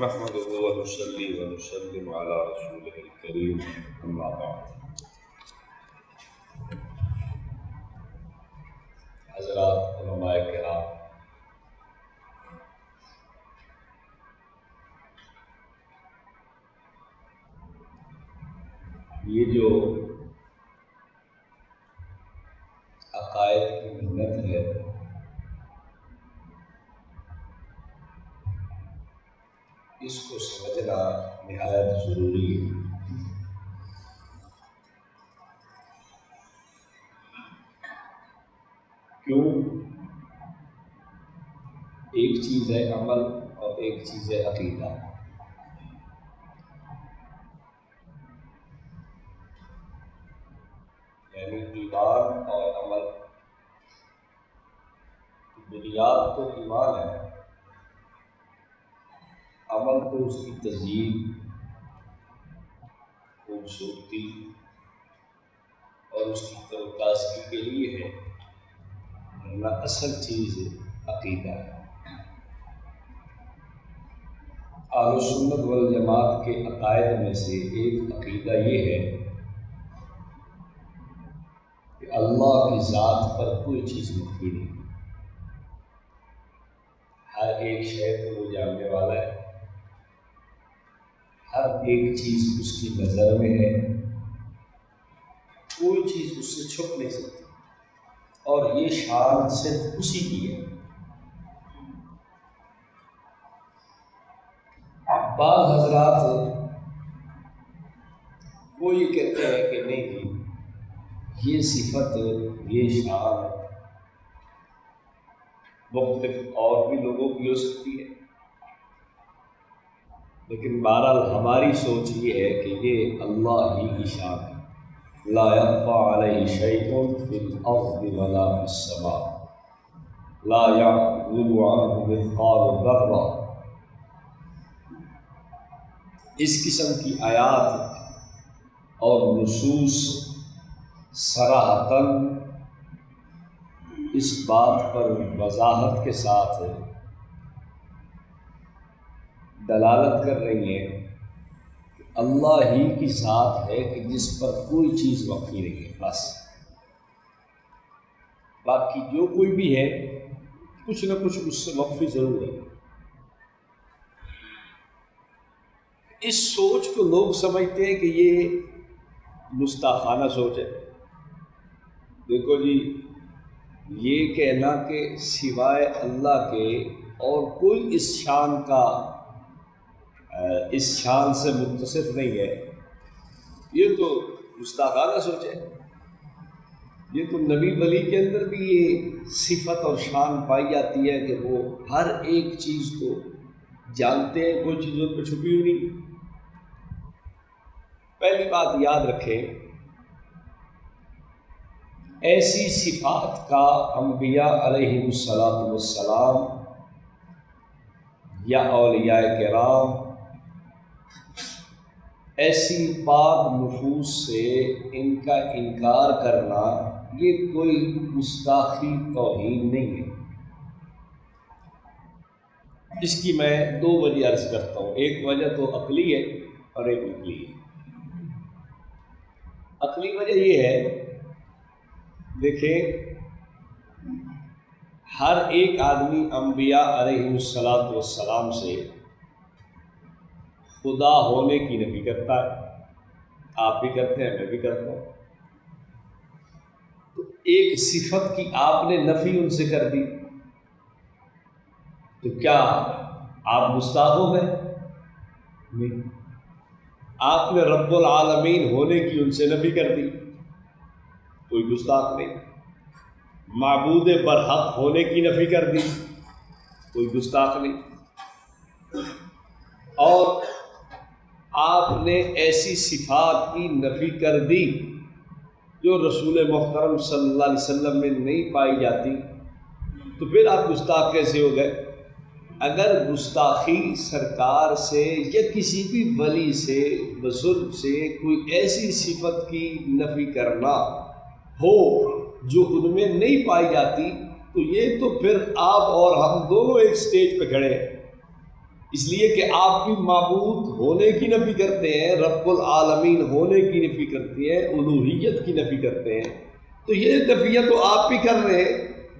نحمده ونصلي ونسلم على رسوله الكريم اما بعد. حضرات علماء کرام، یہ جو عقائد کی محنت ہے اس کو سمجھنا نہایت ضروری ہے. کیوں؟ ایک چیز ہے عمل اور ایک چیز ہے عقیدہ. یعنی ایمان اور عمل کی بنیاد تو ایمان ہے، عمل تو اس کی تزیین، خوبصورتی اور اس کی تازگی کے لیے ہے، ورنہ اصل چیز عقیدہ ہے. اہل سنت والجماعت کے عقائد میں سے ایک عقیدہ یہ ہے کہ اللہ کی ذات پر کوئی چیز مخفی نہیں. ہر ایک شے کو وہ جاننے والا ہے، ہر ایک چیز اس کی نظر میں ہے، کوئی چیز اس سے چھپ نہیں سکتی، اور یہ شان صرف اسی کی ہے. بعض حضرات وہ یہ کہتے ہیں کہ نہیں جی، یہ صفت، یہ شان مختلف اور بھی لوگوں کی ہو سکتی ہے، لیکن بہرحال ہماری سوچ یہ ہے کہ یہ اللہ ہی کی شان ہے. لا يخفى علیہ شیء فی الارض ولا فی السماء، لا یعزب عنہ مثقال ذرہ. اس قسم کی آیات اور نصوص صراحتاً اس بات پر وضاحت کے ساتھ دلالت کر رہی ہیں کہ اللہ ہی کی ذات ہے کہ جس پر کوئی چیز مخفی نہیں ہے. بس باقی جو کوئی بھی ہے کچھ نہ کچھ اس سے مخفی ضرور ہے. اس سوچ کو لوگ سمجھتے ہیں کہ یہ گستاخانہ سوچ ہے. دیکھو جی، یہ کہنا کہ سوائے اللہ کے اور کوئی اس شان سے متصف نہیں ہے، یہ تو گستاخانہ سوچ ہے. یہ تو نبی ولی کے اندر بھی یہ صفت اور شان پائی جاتی ہے کہ وہ ہر ایک چیز کو جانتے ہیں، کوئی چیز ان پہ چھپی ہوئی نہیں. پہلی بات یاد رکھیں، ایسی صفات کا انبیاء علیہ السلام یا اولیاء کرام ایسی پاک نفوس سے ان کا انکار کرنا یہ کوئی گستاخی توہین نہیں ہے. اس کی میں دو وجہ عرض کرتا ہوں. ایک وجہ تو عقلی ہے اور ایک نقلی ہے. عقلی وجہ یہ ہے، دیکھیں ہر ایک آدمی انبیاء علیہ السلام سے خدا ہونے کی نفی کرتا ہے. آپ بھی کرتے ہیں، میں بھی کرتا ہوں. تو ایک صفت کی آپ نے نفی ان سے کر دی تو کیا آپ گستاخ ہو گئے؟ نہیں. آپ نے رب العالمین ہونے کی ان سے نفی کر دی، کوئی گستاخ نہیں. معبود برحق ہونے کی نفی کر دی، کوئی گستاخ نہیں. اور آپ نے ایسی صفات کی نفی کر دی جو رسول محترم صلی اللہ علیہ وسلم میں نہیں پائی جاتی، تو پھر آپ گستاخ کیسے ہو گئے؟ اگر گستاخی سرکار سے یا کسی بھی ولی سے، بزرگ سے کوئی ایسی صفت کی نفی کرنا ہو جو ان میں نہیں پائی جاتی، تو یہ تو پھر آپ اور ہم دونوں ایک سٹیج پہ کھڑے ہیں. اس لیے کہ آپ بھی معبود ہونے کی نفی کرتے ہیں، رب العالمین ہونے کی نفی کرتے ہیں، الوہیت کی نفی کرتے ہیں، تو یہ نفیہ تو آپ بھی کر رہے ہیں،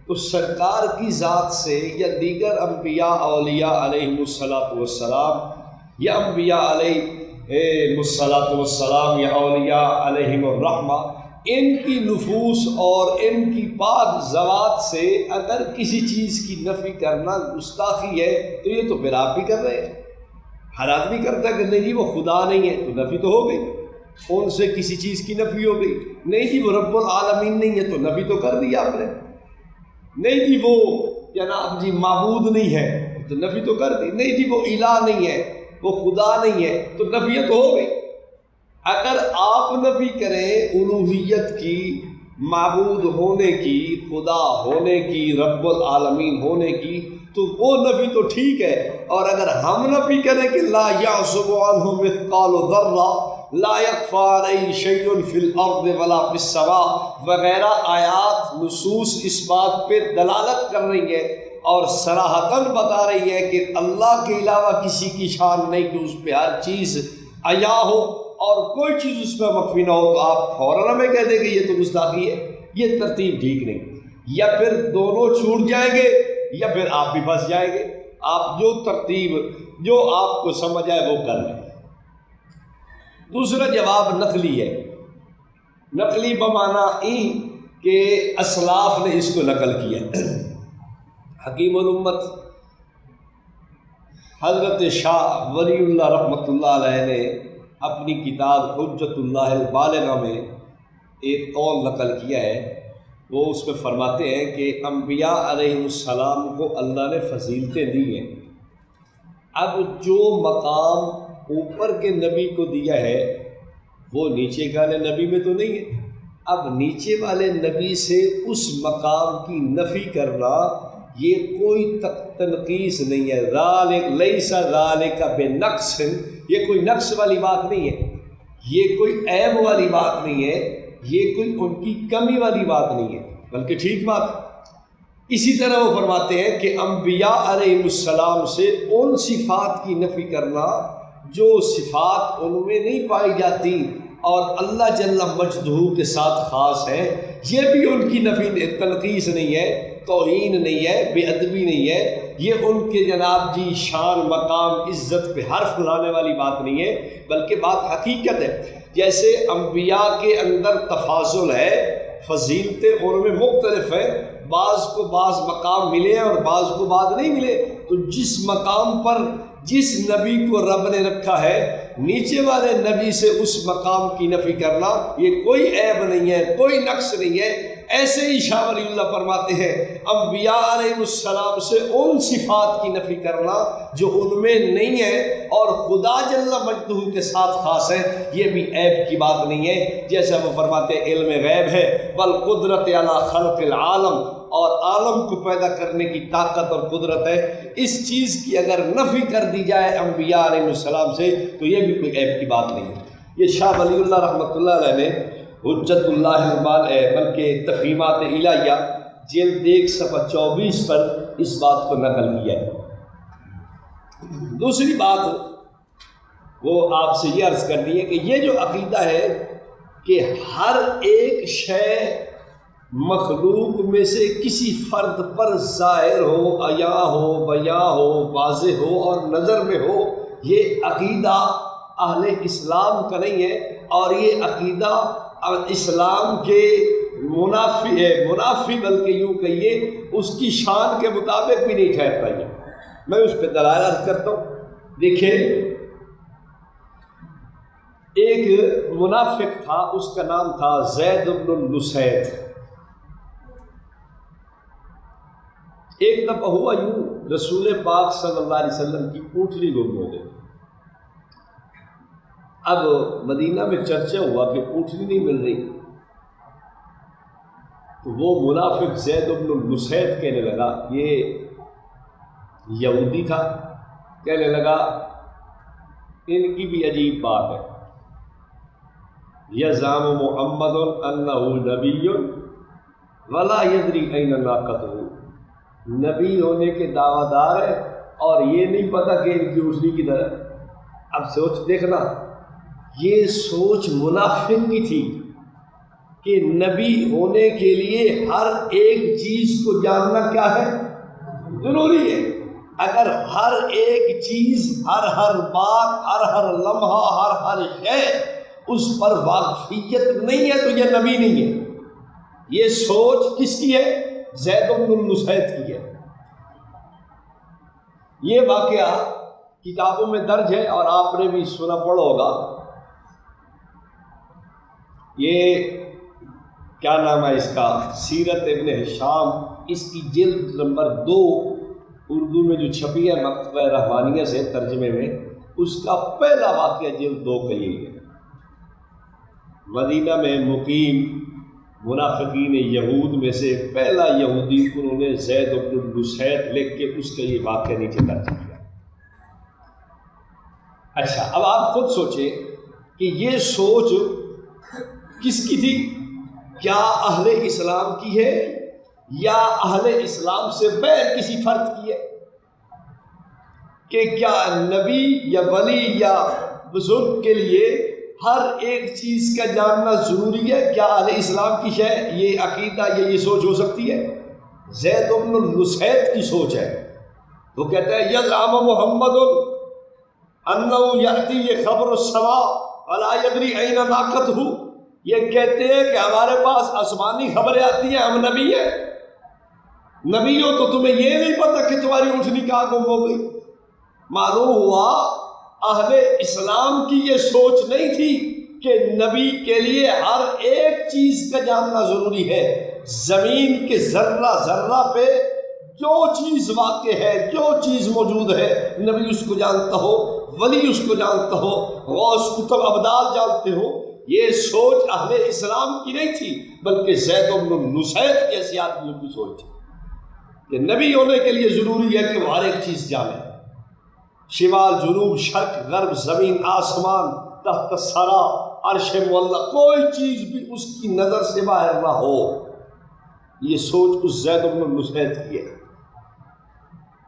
تو سرکار کی ذات سے یا دیگر انبیاء اولیاء علیہم الصلاۃ والسلام یا انبیاء علیہ الصلاۃ والسلام یا اولیاء علیہم الرحمہ، ان کی نفوس اور ان کی پاک ذوات سے اگر کسی چیز کی نفی کرنا گستاخی ہے تو یہ تو پھر آپ بھی کر رہے ہیں۔ ہر آدمی کرتا ہے کہ نہیں جی وہ خدا نہیں ہے، تو نفی تو ہو گئی، ان سے کسی چیز کی نفی ہو گئی۔ نہیں جی وہ رب العالمین نہیں ہے، تو نفی تو کر دی آپ نے۔ نہیں جی وہ جناب جی معبود نہیں ہے، تو نفی تو کر دی۔ نہیں جی وہ الہ نہیں ہے، وہ خدا نہیں ہے، تو نفی تو ہو گئی۔ اگر آپ نفی کریں الوہیت کی، معبود ہونے کی، خدا ہونے کی، رب العالمین ہونے کی، تو وہ نفی تو ٹھیک ہے، اور اگر ہم نفی کریں کہ لا یعزب عنہ مثقال ذرہ لا یخفی علیہ شیء فی الارض ولا فی السماء وغیرہ آیات نصوص اس بات پہ دلالت کر رہی ہے اور صراحتاً بتا رہی ہے کہ اللہ کے علاوہ کسی کی شان نہیں کہ اس پہ ہر چیز عیا ہو اور کوئی چیز اس میں مخفی نہ ہو، تو آپ فوراً ہمیں کہہ دیں کہ یہ تو گستاخی ہے، یہ ترتیب ٹھیک نہیں۔ یا پھر دونوں چھوٹ جائیں گے یا پھر آپ بھی پھنس جائیں گے۔ آپ جو ترتیب جو آپ کو سمجھ آئے وہ کر لیں۔ دوسرا جواب نقلی ہے، نقلی بمعنی کہ اسلاف نے اس کو نقل کیا۔ حکیم الامت حضرت شاہ ولی اللہ رحمۃ اللہ علیہ نے اپنی کتاب حجت اللہ البالغہ میں ایک قول نقل کیا ہے، وہ اس میں فرماتے ہیں کہ انبیاء علیہ السلام کو اللہ نے فضیلتیں دی ہیں۔ اب جو مقام اوپر کے نبی کو دیا ہے وہ نیچے والے نبی میں تو نہیں ہے۔ اب نیچے والے نبی سے اس مقام کی نفی کرنا یہ کوئی تنقیص نہیں ہے۔ ذالک لیس ذالک بنقص، یہ کوئی نقص والی بات نہیں ہے، یہ کوئی عیب والی بات نہیں ہے، یہ کوئی ان کی کمی والی بات نہیں ہے، بلکہ ٹھیک بات ہے۔ اسی طرح وہ فرماتے ہیں کہ انبیاء علیہ السلام سے ان صفات کی نفی کرنا جو صفات ان میں نہیں پائی جاتی اور اللہ جل مجدہ کے ساتھ خاص ہیں، یہ بھی ان کی نفی تنقیص نہیں ہے، توہین نہیں ہے، بے ادبی نہیں ہے، یہ ان کے جناب جی شان مقام عزت پہ حرف لانے والی بات نہیں ہے، بلکہ بات حقیقت ہے۔ جیسے انبیاء کے اندر تفاضل ہے، فضیلتیں ان میں مختلف ہیں، بعض کو بعض مقام ملے ہیں اور بعض کو بعض نہیں ملے، تو جس مقام پر جس نبی کو رب نے رکھا ہے نیچے والے نبی سے اس مقام کی نفی کرنا یہ کوئی عیب نہیں ہے، کوئی نقص نہیں ہے۔ ایسے ہی شاہ ولی اللہ فرماتے ہیں انبیاء علیہ السلام سے ان صفات کی نفی کرنا جو ان میں نہیں ہے اور خدا جل مجدہ کے ساتھ خاص ہے، یہ بھی عیب کی بات نہیں ہے۔ جیسے وہ فرماتے ہیں علم غیب ہے، بل قدرت علی خلق العالم، اور عالم کو پیدا کرنے کی طاقت اور قدرت ہے۔ اس چیز کی اگر نفی کر دی جائے انبیاء علیہ السلام سے تو یہ بھی کوئی عیب کی بات نہیں ہے۔ یہ شاہ ولی اللہ رحمۃ اللہ علیہ نے حجت اللہ بلکہ تفہیمات الہیہ جلد 1 صفحہ 24 پر اس بات کو نقل کیا ہے۔ دوسری بات وہ آپ سے یہ عرض کرنی ہے کہ یہ جو عقیدہ ہے کہ ہر ایک شے مخلوق میں سے کسی فرد پر ظاہر ہو، عیا ہو، بیاں ہو، واضح ہو اور نظر میں ہو، یہ عقیدہ اہل اسلام کا نہیں ہے، اور یہ عقیدہ اسلام کے منافی ہے، منافی بلکہ یوں کہیے اس کی شان کے مطابق بھی نہیں ٹھہرتا۔ یہ میں اس پہ دلائل عرض کرتا ہوں۔ دیکھیں ایک منافق تھا، اس کا نام تھا زید بن النسید۔ ایک دفعہ ہوا یوں، رسول پاک صلی اللہ علیہ وسلم کی اونٹنی گم ہو گئی۔ اب مدینہ میں چرچا ہوا کہ اونٹنی نہیں مل رہی، تو وہ منافق زید بن النسید کہنے لگا، یہ یہودی تھا، کہنے لگا ان کی بھی عجیب بات ہے، یزعم محمد انہ نبی ولا یدری این ناقتہ، نبی ہونے کے دعویٰ دار ہے اور یہ نہیں پتہ کہ ان کی اٹھنی کی طرح. اب سوچ دیکھنا، یہ سوچ منافق کی تھی کہ نبی ہونے کے لیے ہر ایک چیز کو جاننا کیا ہے؟ ضروری ہے. اگر ہر ایک چیز، ہر بات، ہر لمحہ، ہر شے اس پر واقفیت نہیں ہے تو یہ نبی نہیں ہے. یہ سوچ کس کی ہے؟ زید بن النسیت کی ہے. یہ واقعہ کتابوں میں درج ہے اور آپ نے بھی سنا پڑھا ہوگا. یہ کیا نام ہے اس کا، سیرت ابن ہشام، اس کی جلد نمبر 2 اردو میں جو چھپی ہے مکتبہ رحمانیہ سے ترجمے میں، اس کا پہلا واقعہ جلد 2 کا یہی ہے. مدینہ میں مقیم منافقین یہود میں سے پہلا یہودی انہوں نے زید بن النسیت لکھ کے اس کا یہ واقعہ نیچے درج کیا. اچھا، اب آپ خود سوچیں کہ یہ سوچ کس کی تھی؟ کیا اہل اسلام کی ہے یا اہل اسلام سے بغیر کسی فرد کی ہے؟ کہ کیا نبی یا ولی یا بزرگ کے لیے ہر ایک چیز کا جاننا ضروری ہے؟ کیا اہل اسلام کی شے یہ عقیدہ یہ سوچ ہو سکتی ہے؟ زید بن النسیت کی سوچ ہے. وہ کہتا ہے یزعم محمد انہ یأتی خبر السماء ولا یدری این ناقتہ. یہ کہتے ہیں کہ ہمارے پاس آسمانی خبریں آتی ہیں، ہم نبی ہیں. نبی ہو تو تمہیں یہ نہیں پتہ کہ تمہاری اٹھنی کہاں گم ہو گئی. معلوم ہوا اہل اسلام کی یہ سوچ نہیں تھی کہ نبی کے لیے ہر ایک چیز کا جاننا ضروری ہے. زمین کے ذرہ ذرہ پہ جو چیز واقع ہے، جو چیز موجود ہے، نبی اس کو جانتا ہو، ولی اس کو جانتا ہو، غوث کتب ابدال جانتے ہو. یہ سوچ اہل اسلام کی نہیں تھی بلکہ زید بن النسیت جیسی آدمیوں کی سوچ تھی کہ نبی ہونے کے لیے ضروری ہے کہ وہ ہر ایک چیز جانے. شمال، جنوب، شرق، غرب، زمین، آسمان، تحت الثری، عرش معلی، کوئی چیز بھی اس کی نظر سے باہر نہ ہو. یہ سوچ اس زید بن النسیت کی ہے.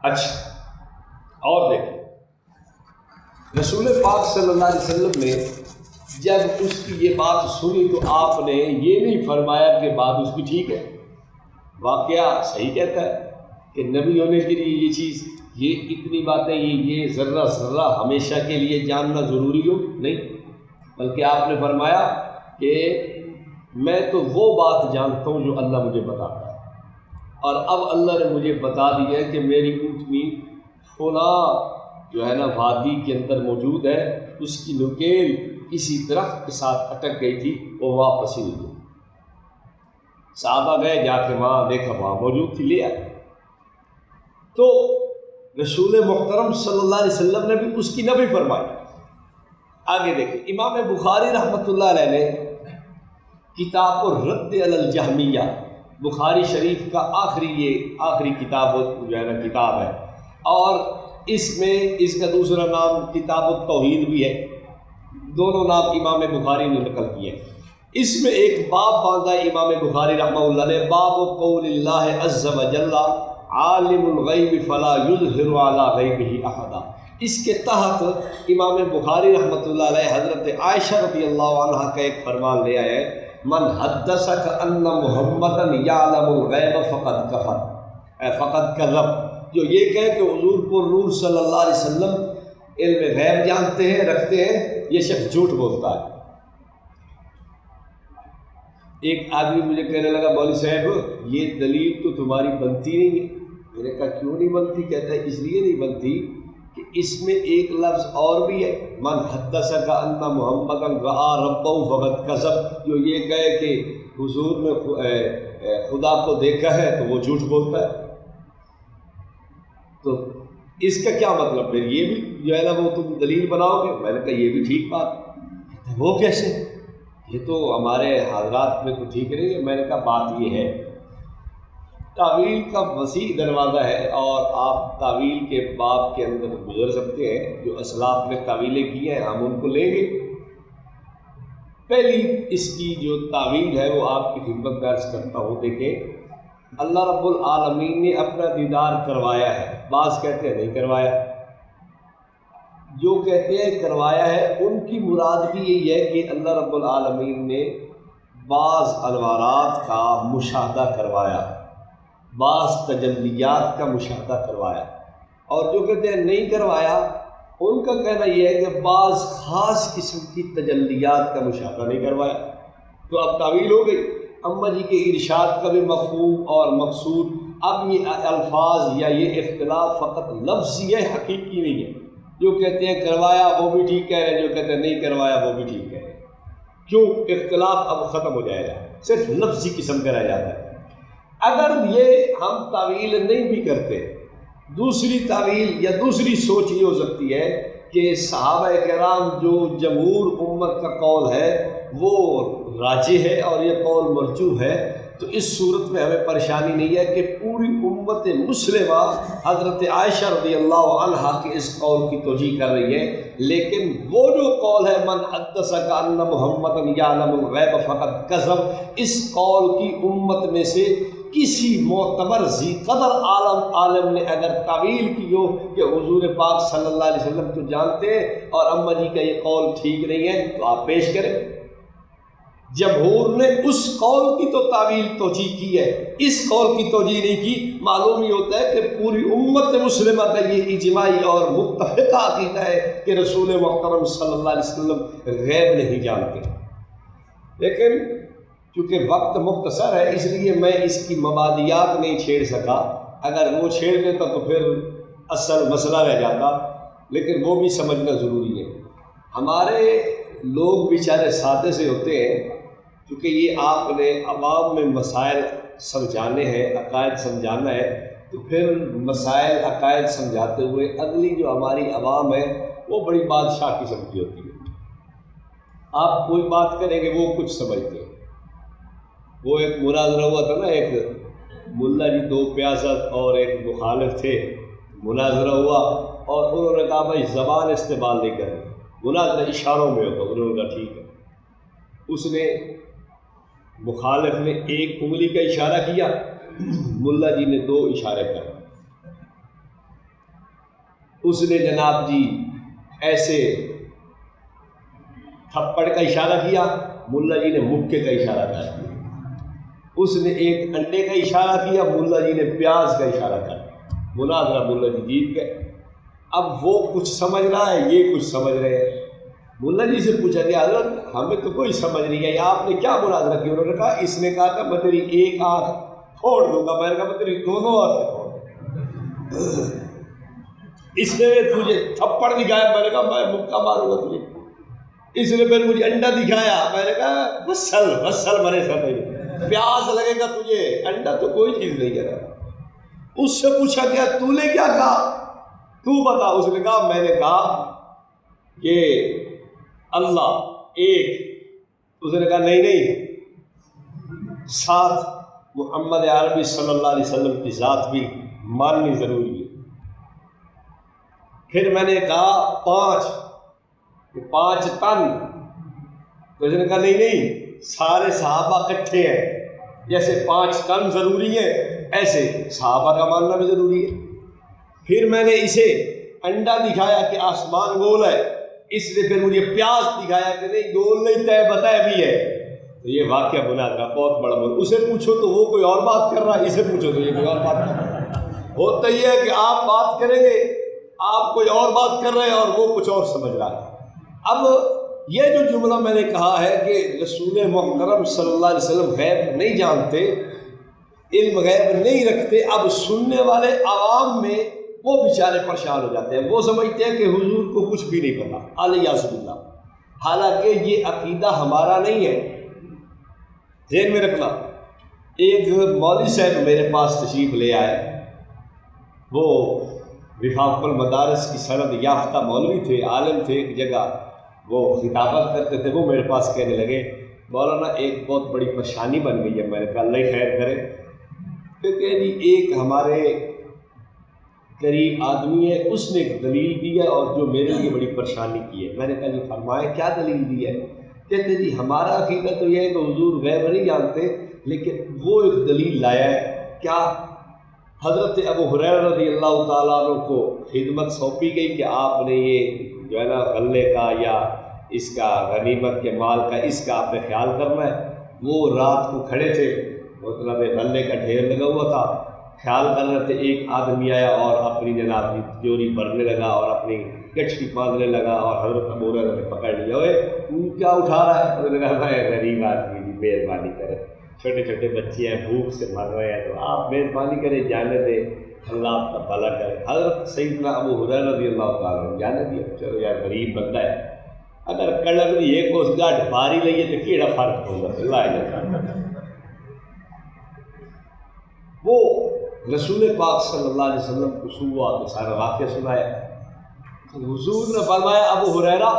اچھا، اور دیکھیں رسول پاک صلی اللہ علیہ وسلم نے جب اس کی یہ بات سنی تو آپ نے یہ نہیں فرمایا کہ بات اس کی ٹھیک ہے، واقعہ صحیح کہتا ہے کہ نبی ہونے کے لیے یہ چیز، یہ اتنی باتیں، یہ ذرہ ذرہ ہمیشہ کے لیے جاننا ضروری ہو نہیں، بلکہ آپ نے فرمایا کہ میں تو وہ بات جانتا ہوں جو اللہ مجھے بتاتا ہے، اور اب اللہ نے مجھے بتا دیا ہے کہ میری اونٹنی فلاں جو ہے نا وادی کے اندر موجود ہے، اس کی نکیل کسی درخت کے ساتھ اٹک گئی تھی، وہ واپس ہی نہیں ہوئی. صحابہ گئے، جا کے وہاں دیکھا وہاں موجود تھی، لے آئے. تو رسول محترم صلی اللہ علیہ وسلم نے بھی اس کی نفی فرمائی. آگے دیکھیں، امام بخاری رحمۃ اللہ علیہ نے کتاب الرد علی الجہمیہ، بخاری شریف کا آخری کتاب جو ہے نا کتاب ہے، اور اس میں اس کا دوسرا نام کتاب التوحید بھی ہے. دونوں نام امام بخاری نے نقل کیے. اس میں ایک باب باندھا ہے امام بخاری رحمہ اللہ نے، باب قول اللہ عز وجل عالم الغیب فلا یظہر علی غیبہ احدا. اس کے تحت امام بخاری رحمۃ اللہ علیہ حضرت عائشہ رضی اللہ عنہ کا ایک فرمان لے آئے، من حدثک ان محمدا یعلم الغیب فقد کفر فقد کذب. جو یہ کہے کہ حضور پر نور صلی اللہ علیہ وسلم علم غیب جانتے ہیں، رکھتے ہیں، یہ شخص جھوٹ بولتا ہے. ایک آدمی مجھے کہنے لگا مولوی صاحب یہ دلیل تو تمہاری بنتی نہیں ہے. میں نے کہا کیوں نہیں بنتی؟ کہتا ہے اس لیے نہیں بنتی کہ اس میں ایک لفظ اور بھی ہے، من حدثک ان محمدا رأى ربہ فقد کذب. جو یہ کہے کہ حضور نے خدا کو دیکھا ہے تو وہ جھوٹ بولتا ہے. تو اس کا کیا مطلب؟ پھر یہ بھی جو ہے نا وہ تم دلیل بناؤ گے؟ میں نے کہا یہ بھی ٹھیک بات ہے. وہ کیسے؟ یہ تو ہمارے حضرات میں تو ٹھیک نہیں ہے. میں نے کہا بات یہ ہے، تعویل کا وسیع دروازہ ہے اور آپ تعویل کے باب کے اندر گزر سکتے ہیں. جو اسلاف نے تعویلیں کی ہیں ہم ان کو لیں گے. پہلی اس کی جو تعویل ہے وہ آپ کی خدمت میں عرض کرتا ہوں. دیکھیں، اللہ رب العالمین نے اپنا دیدار کروایا ہے، بعض کہتے ہیں نہیں کروایا۔ جو کہتے ہیں کروایا ہے ان کی مراد بھی یہی ہے کہ اللہ رب العالمین نے بعض انوارات کا مشاہدہ کروایا، بعض تجلیات کا مشاہدہ کروایا، اور جو کہتے ہیں نہیں کروایا ان کا کہنا یہ ہے کہ بعض خاص قسم کی تجلیات کا مشاہدہ نہیں کروایا۔ تو اب تعویل ہو گئی۔ اماں جی کے ارشاد کا بھی مفہوم اور مقصود، اب یہ الفاظ یا یہ اختلاف فقط لفظی ہے، حقیقی نہیں ہے۔ جو کہتے ہیں کروایا وہ بھی ٹھیک کہہ رہے ہیں، جو کہتے ہیں نہیں کروایا وہ بھی ٹھیک کہہ رہے ہیں۔ کیوں؟ اختلاف اب ختم ہو جائے گا، صرف لفظی قسم کا رہ جاتا ہے۔ اگر یہ ہم تعویل نہیں بھی کرتے، دوسری تعویل یا دوسری سوچ یہ ہو سکتی ہے کہ صحابہ کرام جو جمہور امت کا قول ہے وہ راجح ہے اور یہ قول مرجوح ہے، تو اس صورت میں ہمیں پریشانی نہیں ہے کہ پوری امت مسلمہ حضرت عائشہ رضی اللہ عنہا کے اس قول کی توجیہ کر رہی ہے۔ لیکن وہ جو قول ہے من حدثک ان محمدا یعلم الغیب فقد کذب، اس قول کی امت میں سے کسی معتبر ذی قدر عالم نے اگر تعویل کی ہو کہ حضور پاک صلی اللہ علیہ وسلم تو جانتے ہیں اور اماں جی کا یہ قول ٹھیک نہیں ہے، تو آپ پیش کریں۔ جمہور نے اس قول کی تو تعویل توجیہ کی ہے، اس قول کی توجیہ نہیں کی۔ معلوم یہ ہوتا ہے کہ پوری امت مسلمہ کا یہ اجماعی اور متفقہ عقیدہ ہے کہ رسول محترم صلی اللہ علیہ وسلم غیب نہیں جانتے۔ لیکن چونکہ وقت مختصر ہے اس لیے میں اس کی مبادیات نہیں چھیڑ سکا، اگر وہ چھیڑ دیتا تو پھر اصل مسئلہ رہ جاتا، لیکن وہ بھی سمجھنا ضروری ہے۔ ہمارے لوگ بیچارے سادے سے ہوتے ہیں، کیونکہ یہ آپ نے عوام میں مسائل سمجھانے ہیں، عقائد سمجھانا ہے، تو پھر مسائل عقائد سمجھاتے ہوئے اگلی جو ہماری عوام ہے وہ بڑی بادشاہ قسم کی ہوتی ہے۔ آپ کوئی بات کریں گے وہ کچھ سمجھتے ہیں۔ وہ ایک مناظرہ ہوا تھا نا، ایک ملا جی دو پیاسا اور ایک مخالف تھے، مناظرہ ہوا اور انہوں نے کہا بھائی زبان استعمال نہیں کرنی، مناظرہ اشاروں میں ہوتا۔ انہوں نے کہا ٹھیک ہے۔ اس نے مخالف نے ایک انگلی کا اشارہ کیا، ملا جی نے دو اشارے کر۔ اس نے جناب جی ایسے تھپڑ کا اشارہ کیا، ملا جی نے مکے کا اشارہ کر دیا۔ اس نے ایک انڈے کا اشارہ کیا، ملا جی نے پیاز کا اشارہ کر دیا۔ مناظرہ ملا جی جیت گئے۔ اب وہ کچھ سمجھ رہا ہے، یہ کچھ سمجھ رہے ہیں۔ ملا جی سے پوچھا کہ حضرت ہمیں تو کوئی سمجھ نہیں ہے، آپ نے کیا مناظرہ کیا؟ انہوں نے کہا اس نے کہا تھا میں تیری ایک آنکھ پھوڑ دوں گا، میں نے کہا میں تیری دونوں آنکھیں پھوڑ دوں گا۔ اس نے تجھے تھپڑ دکھایا، میں نے کہا میں مکہ ماروں گا تجھے۔ اس نے پھر مجھے انڈا دکھایا، میں نے کہا وصل مرے سر نہیں، پیاس لگے گا تجھے، انڈا تو کوئی چیز نہیں ہے۔ اس سے پوچھا کیا تو نے کیا کہا، تو بتا۔ اس نے کہا میں نے کہا کہ اللہ ایک۔ اس نے کہا نہیں ساتھ محمد عربی صلی اللہ علیہ وسلم کی ذات بھی ماننی ضروری ہے۔ پھر میں نے کہا پانچ تن۔ تو اس نے کہا نہیں سارے صحابہ اکٹھے ہیں، جیسے 5 تن ضروری ہے ایسے صحابہ کا ماننا بھی ضروری ہے۔ پھر میں نے اسے انڈا دکھایا کہ آسمان گول ہے، اس نے پھر مجھے پیاس دکھایا کہ نہیں گول نہیں طے بتایا بھی ہے۔ تو یہ واقعہ بنا تھا بہت بڑا بول۔ اسے پوچھو تو وہ کوئی اور بات کر رہا ہے، اسے پوچھو تو یہ کوئی اور بات کر رہا ہے۔ ہوتا ہی ہے کہ آپ بات کریں گے، آپ کوئی اور بات کر رہے ہیں اور وہ کچھ اور سمجھ رہا ہے۔ اب یہ جو جملہ میں نے کہا ہے کہ رسول محترم صلی اللہ علیہ وسلم غیب نہیں جانتے، علم غیب نہیں رکھتے، اب سننے والے عوام میں وہ بیچارے پریشان ہو جاتے ہیں۔ وہ سمجھتے ہیں کہ حضور کو کچھ بھی نہیں پتا، علیہ باللہ، حالانکہ یہ عقیدہ ہمارا نہیں ہے۔ ذہن میں رکھنا۔ ایک مولوی صاحب میرے پاس تشریف لے آئے، وہ وفاق المدارس کی سند یافتہ مولوی تھے، عالم تھے، ایک جگہ وہ خطابت کرتے تھے۔ وہ میرے پاس کہنے لگے مولانا ایک بہت بڑی پریشانی بن گئی ہے۔ میں نے کہا اللہ خیر کرے۔ پھر کہ جی ایک ہمارے قریب آدمی ہے، اس نے ایک دلیل دی ہے اور جو میرے لیے بڑی پریشانی کی ہے۔ میں نے کہا جی فرمائیں کیا دلیل دی ہے؟ کہتے جی ہمارا عقیدہ تو یہ ہے کہ حضور غیب نہیں جانتے، لیکن وہ ایک دلیل لایا ہے۔ کیا؟ حضرت ابو ہریرہ رضی اللہ تعالیٰ عنہ کو خدمت سونپی گئی کہ آپ نے یہ جو ہے نا غلے کا یا اس کا غنیمت کے مال کا اس کا آپ نے خیال کرنا ہے۔ وہ رات کو کھڑے تھے، مطلب غلے کا ڈھیر لگا ہوا تھا، خیال کر رہے تھے۔ ایک آدمی آیا اور اپنی جناب کی تجوری بھرنے لگا اور اپنی گٹھی باندھنے لگا، اور حضرت ابو ہریرہ نے پکڑ لیا، اوے تو کیا اٹھا رہا ہے؟ انہوں نے کہا میں غریب آدمی جی، مہربانی کرے، چھوٹے چھوٹے بچے ہیں، بھوک سے مر رہے ہیں، تو آپ مہربانی کریں جانے دیں، اللہ آپ کا بھلا کرے۔ حضرت سیدنا ابو ہریرہ رضی اللہ تعالیٰ عنہ جانے دیا، چلو یار غریب بندہ ہے، اگر کڑک بھی ایک اس گاٹ باری لئیے تو کیڑا فرق ہوگا، اللہ نے وہ رسول پاک صلی اللہ علیہ وسلم کو صبح کے سارا واقعہ سنایا۔ حضور نے فرمایا ابو ہریرہ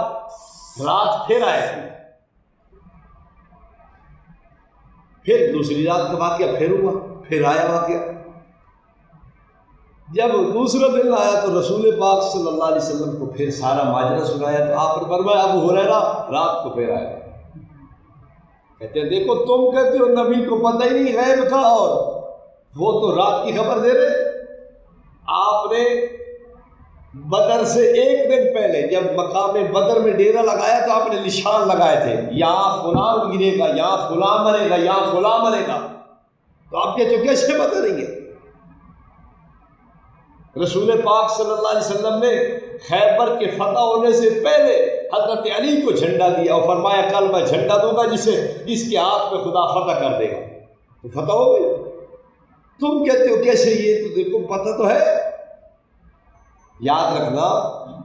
رات پھر آئے تھے، پھر دوسری رات کا واقعہ پھر ہوا، پھر آیا واقعہ۔ جب دوسرا دن آیا تو رسول پاک صلی اللہ علیہ وسلم کو پھر سارا ماجرا سنایا، تو آپ نے فرمایا ابو ہریرہ رات کو پھر آئے۔ کہتے ہیں دیکھو تم کہتے ہو نبی کو پتہ ہی نہیں غیب کا، اور وہ تو رات کی خبر دے رہے۔ آپ نے بدر سے ایک دن پہلے جب مقام بدر میں ڈیرا لگایا تو آپ نے نشان لگائے تھے، یہاں فلاں گرے گا، یہاں فلاں مرے گا، یہاں فلاں مرے گا، تو آپ کے تو کیسے پتہ نہیں ہے؟ رسول پاک صلی اللہ علیہ وسلم نے خیبر کے فتح ہونے سے پہلے حضرت علی کو جھنڈا دیا اور فرمایا کل میں جھنڈا دوں گا جس کے ہاتھ میں خدا فتح کر دے گا، تو فتح ہو گئی۔ تم کہتے ہو کیسے؟ یہ تو دیکھو پتہ تو ہے۔ یاد رکھنا،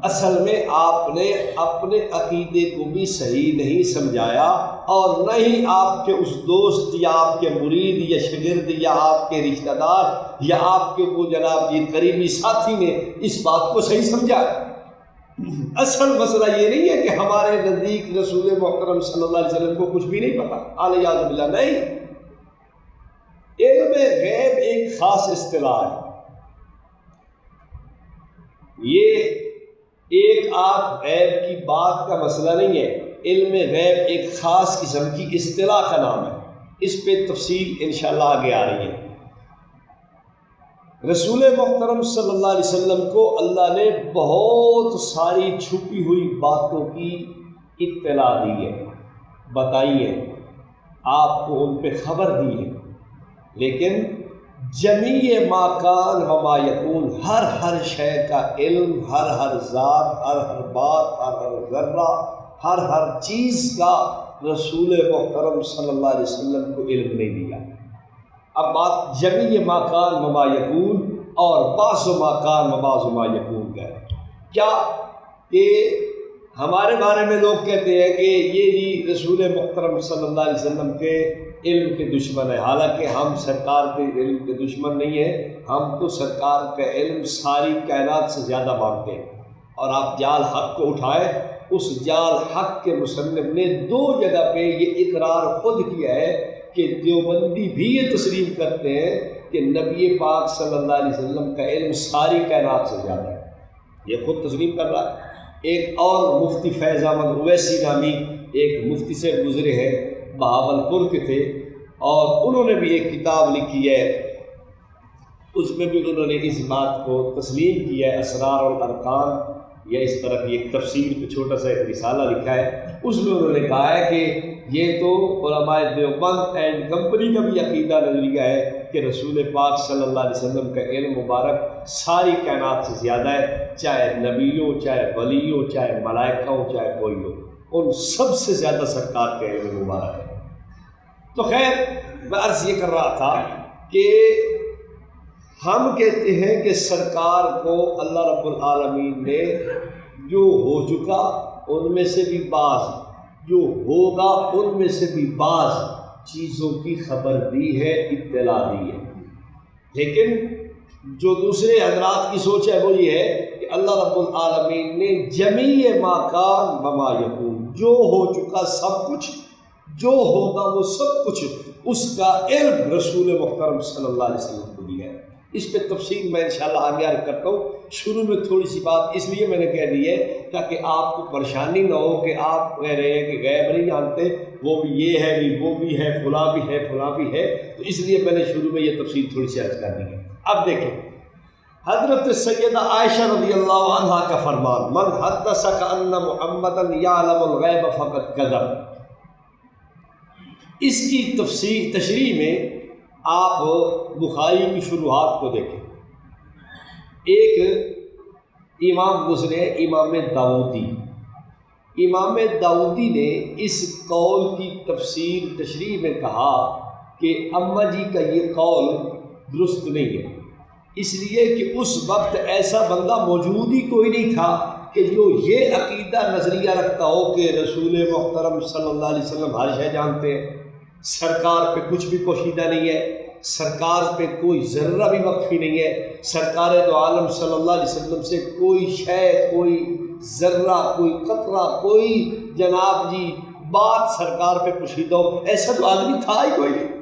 اصل میں آپ نے اپنے عقیدے کو بھی صحیح نہیں سمجھایا، اور نہ ہی آپ کے اس دوست یا آپ کے مرید یا شاگرد یا آپ کے رشتہ دار یا آپ کے وہ جناب یہ قریبی ساتھی نے اس بات کو صحیح سمجھا۔ اصل مسئلہ یہ نہیں ہے کہ ہمارے نزدیک رسول محترم صلی اللہ علیہ وسلم کو کچھ بھی نہیں پتہ، اعوذ باللہ، نہیں۔ علم غیب ایک خاص اصطلاح ہے، یہ ایک آدھ غیب کی بات کا مسئلہ نہیں ہے۔ علم غیب ایک خاص قسم کی اصطلاح کا نام ہے، اس پہ تفصیل انشاءاللہ آگے آ رہی ہے۔ رسول محترم صلی اللہ علیہ وسلم کو اللہ نے بہت ساری چھپی ہوئی باتوں کی اطلاع دی ہے، بتائی ہے، آپ کو ان پہ خبر دی ہے، لیکن جمیع ما کان و ما یکون، ہر شے کا علم، ہر ذات، ہر بات، ہر ذرہ، ہر چیز کا رسول محترم صلی اللہ علیہ وسلم کو علم نہیں دیا۔ اب بات جمیع ما کان و ما یکون اور بعض ما کان و بعض ما یکون کا ہے۔ کیا کہ ہمارے بارے میں لوگ کہتے ہیں کہ یہ جی رسول محترم صلی اللہ علیہ وسلم کے علم کے دشمن ہے، حالانکہ ہم سرکار کے علم کے دشمن نہیں ہیں، ہم تو سرکار کا علم ساری کائنات سے زیادہ مانتے ہیں۔ اور آپ جال حق کو اٹھائے، اس جال حق کے مصنف نے دو جگہ پہ یہ اقرار خود کیا ہے کہ دیوبندی بھی یہ تسلیم کرتے ہیں کہ نبی پاک صلی اللہ علیہ وسلم کا علم ساری کائنات سے زیادہ ہے، یہ خود تسلیم کر رہا ہے۔ ایک اور مفتی فیض احمد اویسی نامی ایک مفتی سے گزرے ہیں، بہاولپور کے تھے، اور انہوں نے بھی ایک کتاب لکھی ہے، اس میں بھی انہوں نے اس بات کو تسلیم کیا ہے، اسرار الارکان یا اس طرح کی ایک تفسیر پہ چھوٹا سا ایک رسالہ لکھا ہے، اس میں انہوں نے کہا ہے کہ یہ تو علماء دیوبند اینڈ کمپنی کا بھی عقیدہ نظریہ ہے کہ رسول پاک صلی اللہ علیہ وسلم کا علم مبارک ساری کائنات سے زیادہ ہے، چاہے نبی ہو، چاہے ولی ہو، چاہے ملائکہ ہو، چاہے کوئی ہو، ان سب سے زیادہ سرکار کا علم مبارک ہے۔ تو خیر، میں عرض یہ کر رہا تھا کہ ہم کہتے ہیں کہ سرکار کو اللہ رب العالمین نے جو ہو چکا ان میں سے بھی بعض، جو ہوگا ان میں سے بھی بعض چیزوں کی خبر دی ہے، اطلاع دی ہے، لیکن جو دوسرے حضرات کی سوچ ہے وہ یہ ہے کہ اللہ رب العالمین نے جمیع ما کان و ما یکون، جو ہو چکا سب کچھ، جو ہوگا وہ سب کچھ، اس کا علم رسول محترم صلی اللہ علیہ وسلم کو دیا ہے۔ اس پہ تفصیل میں انشاءاللہ آگے عرض کرتا ہوں۔ شروع میں تھوڑی سی بات اس لیے میں نے کہہ دی ہے تاکہ آپ کو پریشانی نہ ہو کہ آپ کہہ رہے ہیں کہ غیب نہیں جانتے، وہ بھی یہ ہے بھی، وہ بھی ہے، فلاں بھی ہے، فلاں بھی ہے، تو اس لیے میں نے شروع میں یہ تفصیل تھوڑی سی عرض کر دی ہے۔ اب دیکھیں حضرت سیدہ عائشہ رضی اللہ عنہ کا فرمان، من حدثک ان محمدا یعلم الغیب فقد کذب۔ اس کی تشریح میں آپ بخاری کی شروحات کو دیکھیں۔ ایک امام گزرے امام داؤدی، امام داؤدی نے اس قول کی تشریح میں کہا کہ اماں جی کا یہ قول درست نہیں ہے، اس لیے کہ اس وقت ایسا بندہ موجود ہی کوئی نہیں تھا کہ جو یہ عقیدہ نظریہ رکھتا ہو کہ رسول محترم صلی اللہ علیہ وسلم ہر شے جانتے ہیں، سرکار پہ کچھ بھی پوشیدہ نہیں ہے، سرکار پہ کوئی ذرہ بھی مخفی نہیں ہے، سرکار دو عالم صلی اللہ علیہ وسلم سے کوئی شے، کوئی ذرہ، کوئی قطرہ، کوئی جناب جی بات سرکار پہ پوشیدہ ہو، ایسا تو آدمی تھا ہی کوئی نہیں۔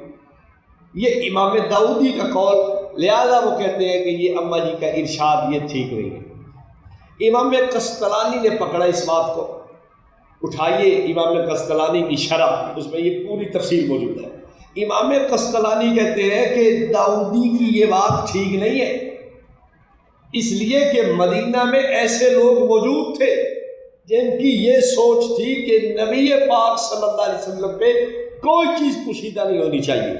یہ امام داؤدی کا قول، لہذا وہ کہتے ہیں کہ یہ اماں جی کا ارشاد یہ ٹھیک نہیں ہے۔ امام قسطلانی نے پکڑا اس بات کو، اٹھائیے امام قسطلانی کی شرح، اس میں یہ پوری تفصیل موجود ہے۔ امام قسطلانی کہتے ہیں کہ داؤدی کی یہ بات ٹھیک نہیں ہے، اس لیے کہ مدینہ میں ایسے لوگ موجود تھے جن کی یہ سوچ تھی کہ نبی پاک صلی اللہ علیہ وسلم پہ کوئی چیز پوشیدہ نہیں ہونی چاہیے،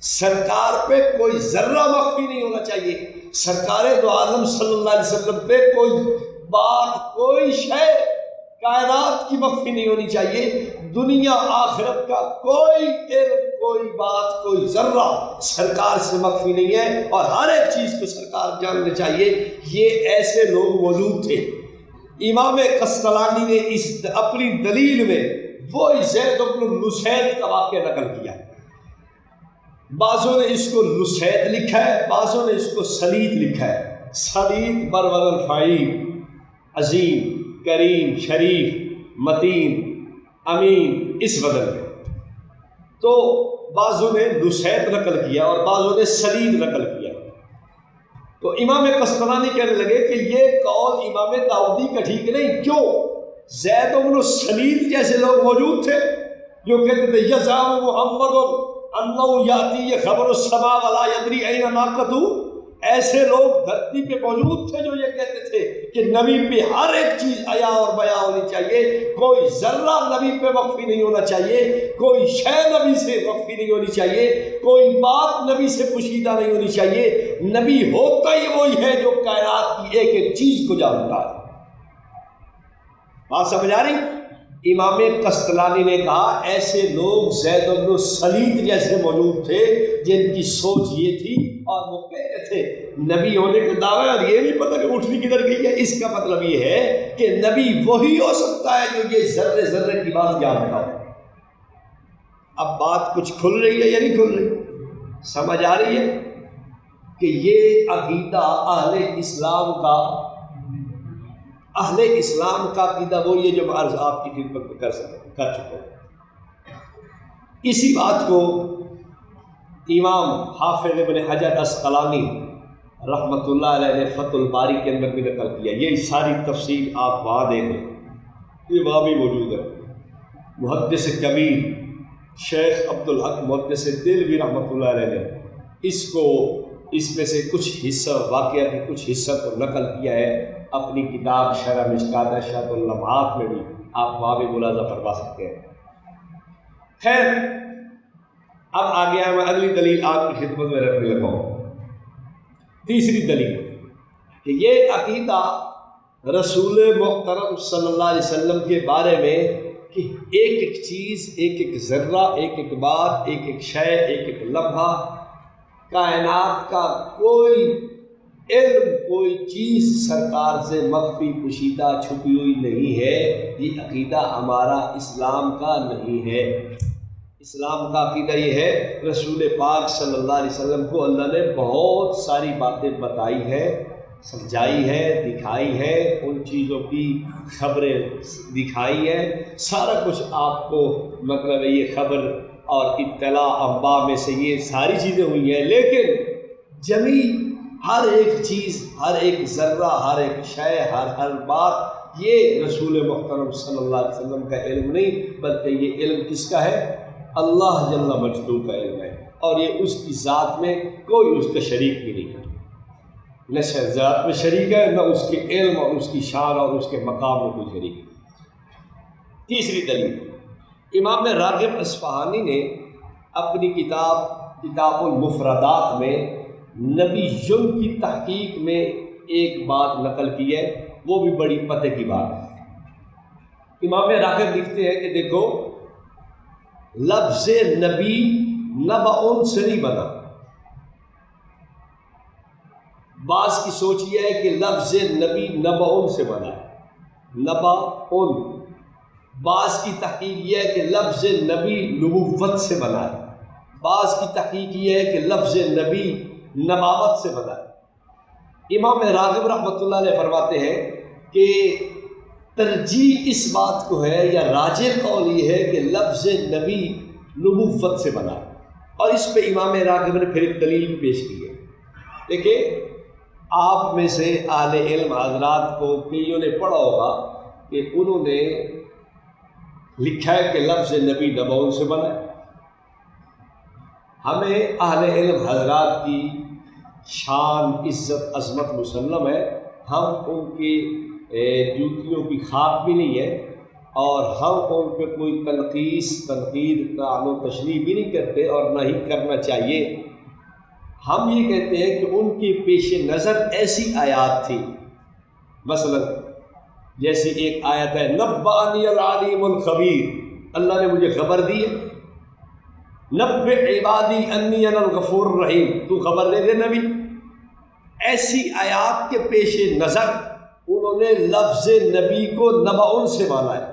سرکار پہ کوئی ذرہ مخفی نہیں ہونا چاہیے، سرکار دو عالم صلی اللہ علیہ وسلم پہ کوئی بات، کوئی شے کائنات کی مخفی نہیں ہونی چاہیے، دنیا آخرت کا کوئی علم، کوئی بات، کوئی ذرہ سرکار سے مخفی نہیں ہے، اور ہر ایک چیز کو سرکار جاننا چاہیے۔ یہ ایسے لوگ موجود تھے۔ امام قسطلانی نے اس اپنی دلیل میں وہی زید بن لسید کا واقعہ نقل کیا۔ بعضوں نے اس کو لسید لکھا ہے، بعضوں نے اس کو سلید لکھا ہے۔ سلید برول فعیل، عظیم، کریم، شریف، متین، امین، اس وزن میں، تو بعضوں نے لسید نقل کیا اور بعضوں نے سلید نقل کیا۔ تو امام قسطلانی کہنے لگے کہ یہ قول امام داؤدی کا ٹھیک نہیں۔ کیوں؟ زید بن سلید جیسے لوگ موجود تھے جو کہتے تھے یزعم محمد انہ یاتی خبر السماء ولا یدری این ناقۃ۔ ایسے لوگ دھرتی پہ موجود تھے جو یہ کہتے تھے کہ نبی پہ ہر ایک چیز عیا اور بیاں ہونی چاہیے، کوئی ذرہ نبی پہ مخفی نہیں ہونا چاہیے، کوئی شے نبی سے مخفی نہیں ہونی چاہیے، کوئی بات نبی سے پوشیدہ نہیں ہونی چاہیے۔ نبی ہوتا ہی وہی ہے جو کائنات کی ایک ایک چیز کو جانتا ہے۔ بات سمجھ آ رہی؟ امام قسطلانی نے کہا ایسے لوگ زید بن سلید جیسے موجود تھے جن کی سوچ یہ تھی، اور وہ کہتے تھے نبی ہونے کے دعوے، اور یہ نہیں پتہ کہ اٹھنی کدھر گئی ہے۔ اس کا مطلب یہ ہے کہ نبی وہی ہو سکتا ہے جو یہ ذرے ذرے کی بات جانتا ہو۔ اب بات کچھ کھل رہی ہے یا نہیں کھل رہی؟ سمجھ آ رہی ہے کہ یہ عقیدہ اہل اسلام کا عقیدہ وہی ہے جو میں عرض آپ کی خدمت میں کر چکا ہوں۔ اسی بات کو امام حافظ ابن حجر عسقلانی رحمۃ اللہ علیہ نے فتح الباری کے اندر بھی نقل کیا۔ یہ ساری تفصیل آپ وہاں دیکھیں، یہ وہاں بھی موجود ہے۔ محدث کبیر شیخ عبدالحق محدث دہلوی رحمۃ اللہ علیہ نے اس میں سے کچھ حصہ، واقعہ کے کچھ حصہ کو نقل کیا ہے اپنی کتاب شرح مشکات اشراط اللمعات میں، بھی آپ وہاں بھی ملاحظہ فرما سکتے ہیں۔ خیر، اب آگے میں اگلی دلیل آپ کی خدمت میں رکھنے لگا ہوں۔ تیسری دلیل کہ یہ عقیدہ رسول محترم صلی اللہ علیہ وسلم کے بارے میں کہ ایک ایک چیز، ایک ایک ذرہ، ایک ایک بات، ایک ایک شے، ایک ایک لمحہ، کائنات کا کوئی علم، کوئی چیز سرکار سے مخفی، پوشیدہ، چھپی ہوئی نہیں ہے۔ یہ عقیدہ ہمارا اسلام کا نہیں ہے۔ اسلام کا عقیدہ یہ ہے رسول پاک صلی اللہ علیہ وسلم کو اللہ نے بہت ساری باتیں بتائی ہیں، سمجھائی ہے، دکھائی ہے، ان چیزوں کی خبریں دکھائی ہیں، سارا کچھ آپ کو مطلب ہے یہ خبر اور اطلاع انباء میں سے یہ ساری چیزیں ہوئی ہیں، لیکن جمی ہر ایک چیز، ہر ایک ذرہ، ہر ایک شے، ہر بات یہ رسول محترم صلی اللہ علیہ وسلم کا علم نہیں، بلکہ یہ علم کس کا ہے؟ اللہ جل مجدہ کا علم ہے، اور یہ اس کی ذات میں کوئی اس کا شریک بھی نہیں ہے۔ نہ ذات میں شریک ہے، نہ اس کے علم اور اس کی شان اور اس کے مقام میں کوئی شریک ہے۔ تیسری دلیل، امام راغب اصفہانی نے اپنی کتاب المفردات میں نبی یون کی تحقیق میں ایک بات نقل کی ہے، وہ بھی بڑی پتہ کی بات ہے۔ امام راغب لکھتے ہیں کہ دیکھو، لفظ نبی نبعٌ سے نہیں بنا۔ بعض کی سوچ یہ ہے کہ لفظ نبی نبعٌ سے بنا ہے، نبعٌ۔ بعض کی تحقیق یہ ہے کہ لفظ نبی نبوت سے بنا ہے، بعض کی تحقیق یہ ہے کہ لفظ نبی نبوت سے بنا ہے۔ امام راغب رحمۃ اللہ علیہ فرماتے ہیں کہ ترجیح اس بات کو ہے، یا راجح قول یہ ہے کہ لفظ نبی نبوت سے بنا ہے، اور اس پہ امام راغب نے پھر ایک دلیل بھی پیش کی ہے۔ دیکھیں، آپ میں سے اہل علم حضرات کو کئیوں نے پڑھا ہوگا کہ انہوں نے لکھا ہے کہ لفظ نبی نبعٌ سے بنا ہے۔ ہمیں اہل علم حضرات کی شان، عزت، عظمت مسلم ہے، ہم ان کی جوتیوں کی خاک بھی نہیں ہے، اور ہم ان پہ کوئی تنقید، طعن و تشریح بھی نہیں کرتے، اور نہ ہی کرنا چاہیے۔ ہم یہ کہتے ہیں کہ ان کے پیش نظر ایسی آیات تھی، مثلا جیسے ایک آیت ہے نبأنی العلیم الخبیر، اللہ نے مجھے خبر دی ہے، نبئ عبادی انی انا الغفور الرحیم، تو خبر دے دے نبی۔ ایسی آیات کے پیش نظر انہوں نے لفظ نبی کو نبعٌ سے مانا ہے۔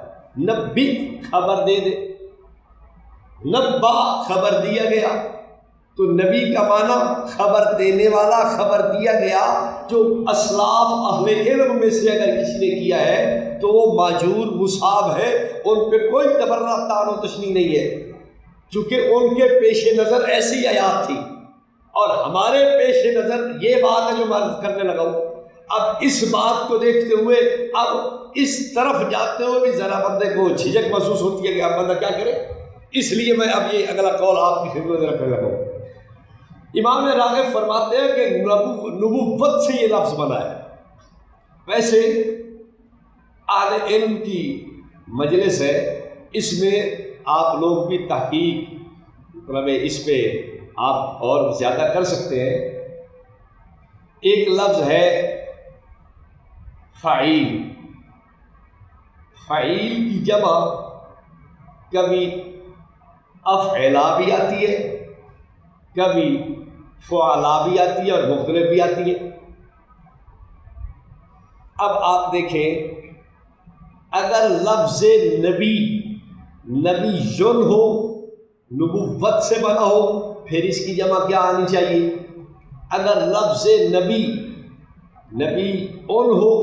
نبی خبر دے دے، نبا خبر دیا گیا، تو نبی کا معنی خبر دینے والا، خبر دیا گیا۔ جو اسلاف اہل علم میں سے اگر کسی نے کیا ہے تو وہ ماجور مصاب ہے، ان پہ کوئی تبرہ، طعن و تشنیع نہیں ہے، چونکہ ان کے پیش نظر ایسی آیات تھی، اور ہمارے پیش نظر یہ بات ہے جو میں کرنے لگا ہوں۔ اب اس بات کو دیکھتے ہوئے، اب اس طرف جاتے ہوئے بھی ذرا بندے کو جھجک محسوس ہوتی ہے کہ اب بندہ کیا کرے، اس لیے میں اب یہ اگلا قول آپ کی خدمت میں رکھنے لگا ہوں۔ امام راغب فرماتے ہیں کہ نبوت سے یہ لفظ بنا ہے۔ ویسے اہل علم کی مجلس ہے، اس میں آپ لوگ بھی تحقیق، مطلب اس پہ آپ اور زیادہ کر سکتے ہیں۔ ایک لفظ ہے فعیل۔ فعیل کی جمع کبھی افعلا بھی آتی ہے، کبھی فعلا بھی آتی ہے، اور مختلف بھی آتی ہے۔ اب آپ دیکھیں، اگر لفظ نبی نبی یون ہو، نبوت سے بنا ہو، پھر اس کی جمع کیا آنی چاہیے؟ اگر لفظ نبی نبی اون ہو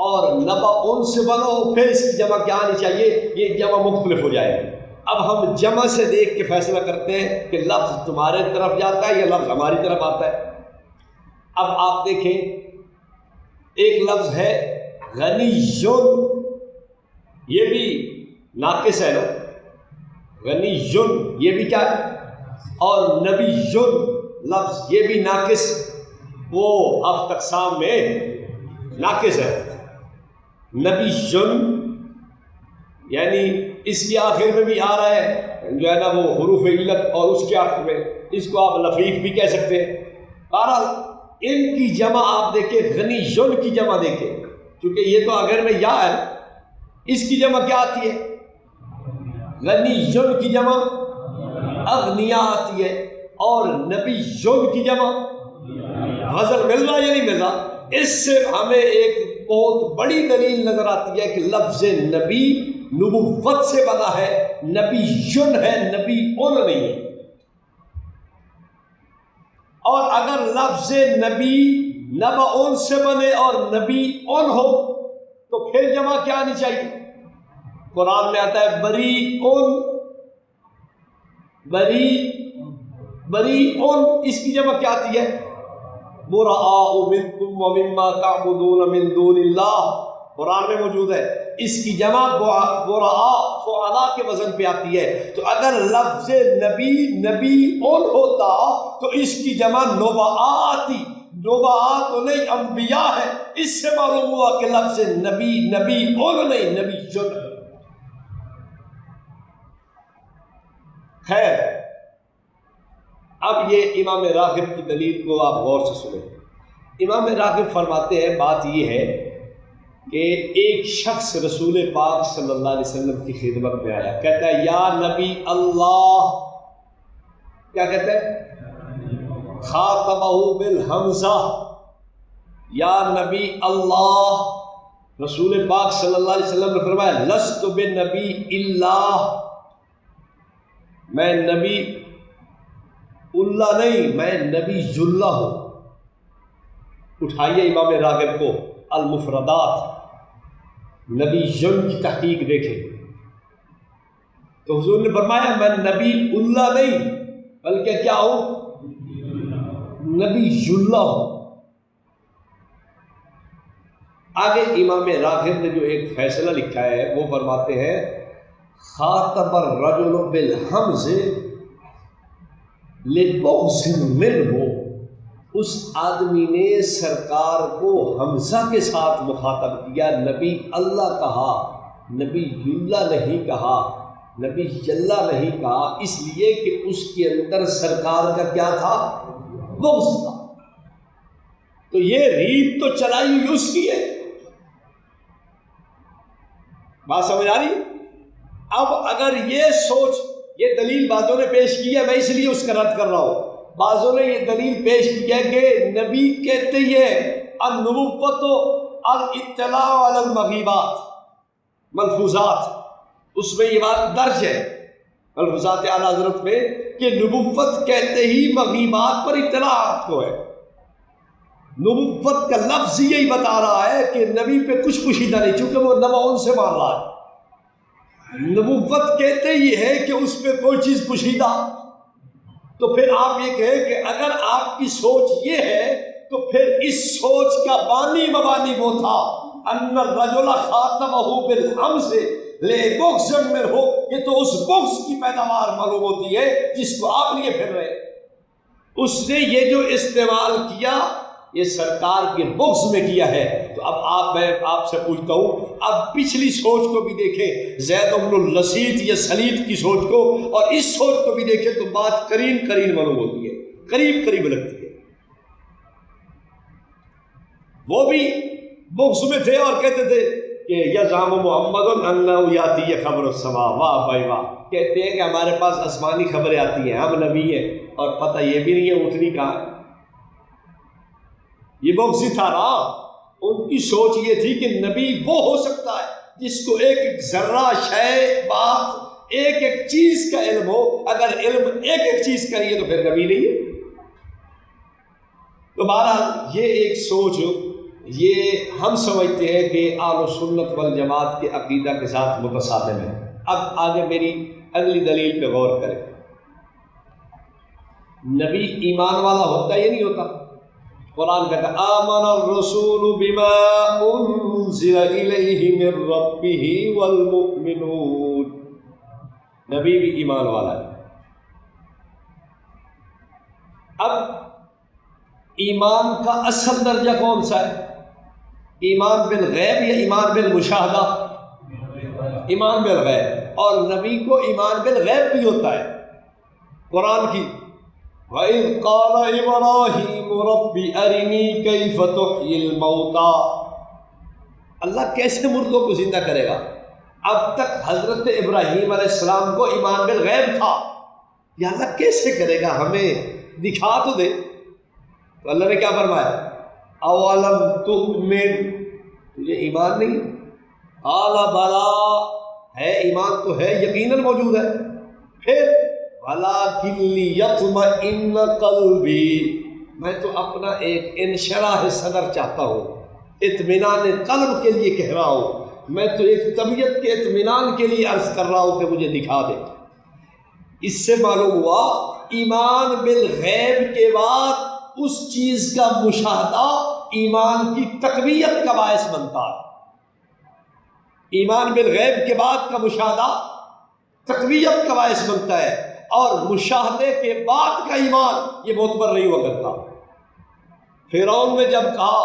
اور نبا اون سے بنا ہو، پھر اس کی جمع کیا آنی چاہیے؟ یہ جمع مختلف ہو جائے گی۔ اب ہم جمع سے دیکھ کے فیصلہ کرتے ہیں کہ لفظ تمہارے طرف جاتا ہے یا لفظ ہماری طرف آتا ہے۔ اب آپ دیکھیں، ایک لفظ ہے غنیٌ، یہ بھی ناقص ہے نا، غنیٌ یہ بھی کیا ہے، اور نبیٌ لفظ یہ بھی ناقص، وہ افت اقسام میں ناقص ہے۔ نبیٌ یعنی اس کے آخر میں بھی آ رہا ہے جو ہے نا وہ حروف علت، اور اس کے آخر میں اس کو آپ لفیف بھی کہہ سکتے ہیں۔ بہرحال ان کی جمع آپ دیکھیں، غنیٌ کی جمع دیکھیں، کیونکہ یہ تو اگر میں یا ہے، اس کی جمع کیا آتی ہے؟ غنیٌ کی جمع اغنیا آتی ہے، اور نبیٌ کی جمع غزل مل رہا یا نہیں مل رہا؟ اس سے ہمیں ایک بہت بڑی دلیل نظر آتی ہے کہ لفظ نبی نبوت سے بنا ہے، نبیٌ ہے، نبی اون نہیں ہے۔ اور اگر لفظ نبی نبعٌ سے بنے اور نبی اون ہو تو پھر جمع کیا آنی چاہیے؟ قرآن میں آتا ہے بریءٌ، بریءٌ، اس کی جمع کیا آتی ہے؟ براء منکم ومما تعبدون من دون اللہ، قرآن میں موجود ہے۔ اس کی جمع براء فعلا کے وزن پہ آتی ہے۔ تو اگر لفظ نبی نبی اون ہوتا تو اس کی جمع نبعاء آتی، نبوات تو نہیں، انبیاء ہے۔ اس سے معلوم ہوا کہ لفظ نبی نبی اول نہیں، نبی جن۔ خیر، اب یہ امام راغب کی دلیل کو آپ غور سے سنیں۔ امام راغب فرماتے ہیں بات یہ ہے کہ ایک شخص رسول پاک صلی اللہ علیہ وسلم کی خدمت میں آیا، کہتا ہے یا نبی اللہ، کیا کہتا ہے؟ خاطبہ بالحمزہ، یا نبی اللہ۔ رسول پاک صلی اللہ علیہ وسلم نے فرمایا لست بنبی اللہ، میں نبی اللہ نہیں، میں نبی اللہ ہوں۔ اٹھائیے امام راغب کو المفردات، نبی جن کی تحقیق دیکھیں تو حضور نے فرمایا میں نبی اللہ نہیں بلکہ کیا ہوں؟ نبی اللہ ہوں۔ آگے امام راغب نے جو ایک فیصلہ لکھا ہے وہ فرماتے ہیں خاطب الرجل بالحمز لبغض منہ، اس آدمی نے سرکار کو حمزہ کے ساتھ مخاطب کیا، نبی اللہ کہا، نبی اللہ نہیں کہا، نبی اللہ نہیں کہا، اس لیے کہ اس کے اندر سرکار کا کیا تھا؟ بغض تھا۔ تو یہ ریت تو چلائی ہوئی اس کی ہے، بات سمجھ آ رہی؟ اب اگر یہ سوچ، یہ دلیل بعضوں نے پیش کی ہے، میں اس لیے اس کا رد کر رہا ہوں۔ بعضوں نے یہ دلیل پیش کی ہے کہ نبی کہتے ہیں النبوۃ الاطلاع علی المغیبات، ملفوظات اس میں یہ بات درج ہے، ملفوظات اعلیٰ حضرت میں، کہ نبوت کہتے ہی مغیبات پر اطلاعات کو ہے۔ نبوت کا لفظ یہی بتا رہا ہے کہ نبی پہ کچھ پوشیدہ نہیں، چونکہ وہ نبا ان سے مان رہا ہے۔ نبوت کہتے ہی ہے کہ اس پہ کوئی چیز پوشیدہ، تو پھر آپ یہ کہیں کہ اگر آپ کی سوچ یہ ہے تو پھر اس سوچ کا بانی مبانی وہ تھا ان الرجل خاطبہ بالحمز لبغض منہ، یہ تو اس بغض کی پیداوار معلوم ہوتی ہے جس کو آپ لیے پھر رہے۔ اس نے یہ جو استعمال کیا یہ سرکار کے بغض میں کیا ہے۔ تو اب میں آپ سے پوچھتا ہوں، اب پچھلی سوچ کو بھی دیکھیں، زید بن اللسیط یا سلیط کی سوچ کو، اور اس سوچ کو بھی دیکھیں تو بات قرین معلوم ہوتی ہے، قریب لگتی ہے۔ وہ بھی بغض میں تھے اور کہتے تھے کہ یزعم محمد انہ یاتی خبر السماء، واہ بھائی واہ، کہتے ہیں کہ ہمارے پاس آسمانی خبریں آتی ہیں، ہم نبی ہیں، اور پتہ یہ بھی نہیں ہے اٹھنی کہاں ہے۔ یہ بغضی تھا نا، ان کی سوچ یہ تھی کہ نبی وہ ہو سکتا ہے جس کو ایک ایک ذرہ شے بات ایک ایک چیز کا علم ہو، اگر علم ایک ایک چیز کا نہیں ہے تو پھر نبی نہیں ہے۔ تو بہرحال یہ ایک سوچ یہ ہم سمجھتے ہیں کہ اہل سنت والجماعت کے عقیدہ کے ساتھ متصادم ہے۔ اب آگے میری اگلی دلیل پہ غور کریں۔ نبی ایمان والا ہوتا ہے یا نہیں ہوتا؟ قرآن کہتا ہے آمن الرسول بما انزل الیہ من ربہ والمؤمنون، نبی بھی ایمان والا ہے۔ اب ایمان کا اصل درجہ کون سا ہے؟ ایمان بالغیب یا ایمان بالمشاہدہ؟ ایمان بالغیب، اور نبی کو ایمان بالغیب بھی ہوتا ہے۔ قرآن کی وَإِذْ قَالَ إِبْرَاهِيمُ رَبِّ أَرِنِي كَيْفَ تُحْيِي الْمَوْتَى، اللہ کیسے مردوں کو زندہ کرے گا؟ اب تک حضرت ابراہیم علیہ السلام کو ایمان بالغیب تھا، یا اللہ کیسے کرے گا، ہمیں دکھا تو دے۔ تو اللہ نے کیا فرمایا؟ اولم تؤمن، تجھے ایمان نہیں؟ قال بلی، ہے ایمان تو ہے، یقیناً موجود ہے۔ پھر وَلَٰكِن لِيَطْمَئِنَّ قَلْبِي، میں تو اپنا ایک انشراح صدر چاہتا ہوں، اطمینان قلب کے لیے کہہ رہا ہوں، میں تو ایک طبیعت کے اطمینان کے لیے عرض کر رہا ہوں کہ مجھے دکھا دے۔ اس سے معلوم ہوا ایمان بالغیب کے بعد اس چیز کا مشاہدہ ایمان کی تقویت کا باعث بنتا ہے۔ ایمان بالغیب کے بعد کا مشاہدہ تقویت کا باعث بنتا ہے، اور مشاہدے کے بعد کا ایمان یہ معتبر نہیں ہوا کرتا۔ فرعون نے جب کہا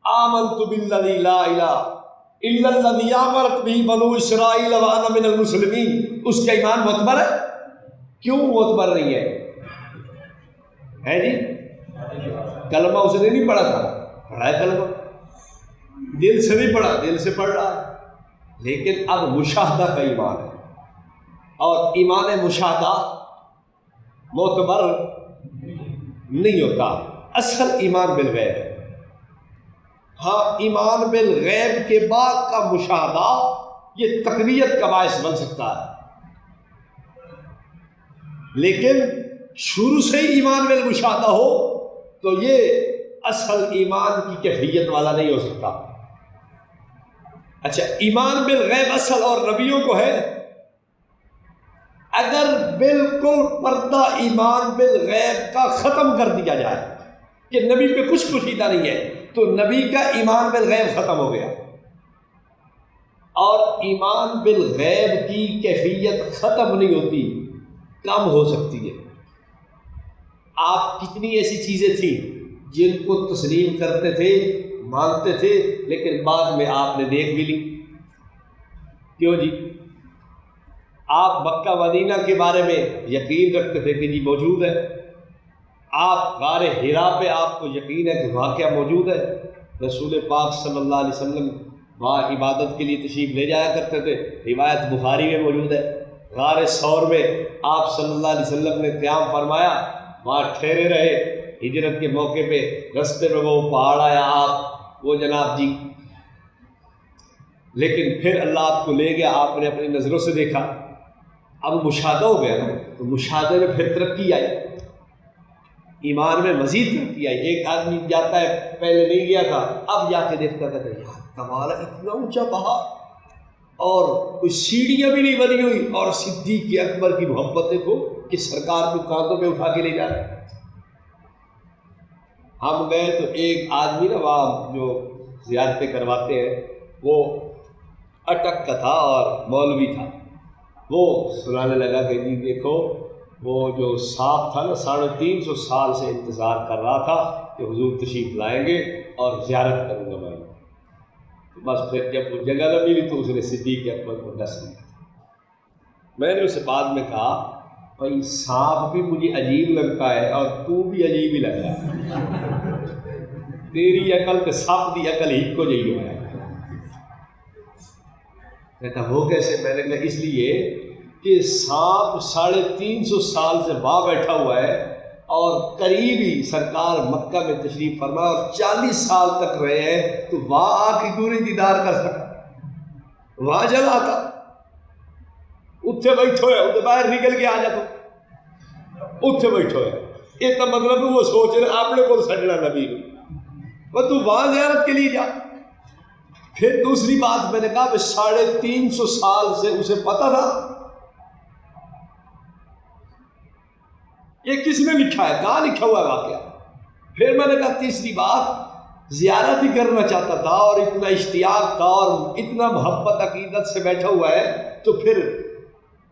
آمنت بالذی لا الہ الا الذی آمنت بہ بنو اسرائیل وانا من المسلمین، اس کا ایمان معتبر ہے؟ کیوں معتبر نہیں ہے جی؟ کلمہ اس نے نہیں پڑھا تھا، پڑھا ہے کلمہ، دل سے نہیں پڑھا، دل سے پڑھ رہا ہے، لیکن اب مشاہدہ کا ایمان ہے، اور ایمان مشاہدہ معتبر نہیں ہوتا، اصل ایمان بالغیب ہے۔ ہاں ایمان بالغیب کے بعد کا مشاہدہ یہ تقویت کا باعث بن سکتا ہے، لیکن شروع سے ہی ایمان بالمشاہدہ ہو تو یہ اصل ایمان کی کیفیت والا نہیں ہو سکتا۔ اچھا، ایمان بالغیب اصل اور نبیوں کو ہے، اگر بالکل پردہ ایمان بالغیب کا ختم کر دیا جائے کہ نبی پہ کچھ پوشیدہ نہیں ہے تو نبی کا ایمان بالغیب ختم ہو گیا، اور ایمان بالغیب کی کیفیت ختم نہیں ہوتی، کم ہو سکتی ہے۔ آپ کتنی ایسی چیزیں تھیں جن کو تسلیم کرتے تھے، مانتے تھے، لیکن بعد میں آپ نے دیکھ بھی لی، کیوں جی؟ آپ مکہ مدینہ کے بارے میں یقین رکھتے تھے کہ جی موجود ہے، آپ غار حیرا پہ آپ کو یقین ہے کہ واقعہ موجود ہے، رسول پاک صلی اللہ علیہ وسلم وہاں عبادت کے لیے تشریف لے جایا کرتے تھے، روایت بخاری میں موجود ہے، غار ثور میں آپ صلی اللہ علیہ وسلم نے قیام فرمایا، وہاں ٹھہرے رہے، ہجرت کے موقع پہ رستے میں وہ پہاڑ آیا، آپ وہ جناب جی، لیکن پھر اللہ آپ کو لے گیا، آپ نے اپنی نظروں سے دیکھا، اب مشاہدہ ہو گیا نا، تو مشاہدے میں پھر ترقی آئی، ایمان میں مزید ترقی آئی۔ ایک آدمی جاتا ہے، پہلے نہیں گیا تھا، اب جا کے دیکھتا تھا کہ یار کمال ہے، اتنا اونچا پہاڑ اور کوئی سیڑھیاں بھی نہیں بنی ہوئی، اور صدیق اکبر کی محبت دیکھو کہ سرکار کو کاندھوں پہ اٹھا کے لے جا رہے ہیں۔ ہم گئے تو ایک آدمی نا وہاں جو زیارتیں کرواتے ہیں وہ اٹک کا تھا اور مولوی تھا، وہ سنانے لگا کہ جی دیکھو وہ جو صاحب تھا نا 350 سال سے انتظار کر رہا تھا کہ حضور تشریف لائیں گے اور زیارت کروں گا میں، بس پھر جب وہ جگہ نہ ملی تو اس نے صدیق اکبر کو ڈس لیا۔ میں نے اسے بعد میں کہا بھائی سانپ بھی مجھے عجیب لگتا ہے اور تو بھی عجیب ہی لگ رہا ہے، تیری عقل تے سانپ دی عقل ہی کو جی ہے۔ کہتا وہ کیسے؟ میں نے کہا اس لیے کہ سانپ 350 سال سے وہاں بیٹھا ہوا ہے اور قریب ہی سرکار مکہ میں تشریف فرما اور 40 سال تک رہے ہیں، تو وہاں آ کے دوری دیدار کر سکتا، وہاں جلا تھا، اتھے بیٹھو ہے، اتھے باہر نکل کے آ جاتا، اتھے بیٹھو ہے، یہ تو مطلب وہ سوچ رہے اپنے کو سجنا نبی وہ تو وہاں زیارت کے لیے جا۔ پھر دوسری بات میں نے کہا 350 سال سے اسے پتہ تھا یہ کس نے لکھا ہے، کہاں لکھا ہوا ہے واقعہ۔ پھر میں نے کہا تیسری بات، زیارت ہی کرنا چاہتا تھا اور اتنا اشتیاق تھا اور اتنا محبت عقیدت سے بیٹھا ہوا ہے، تو پھر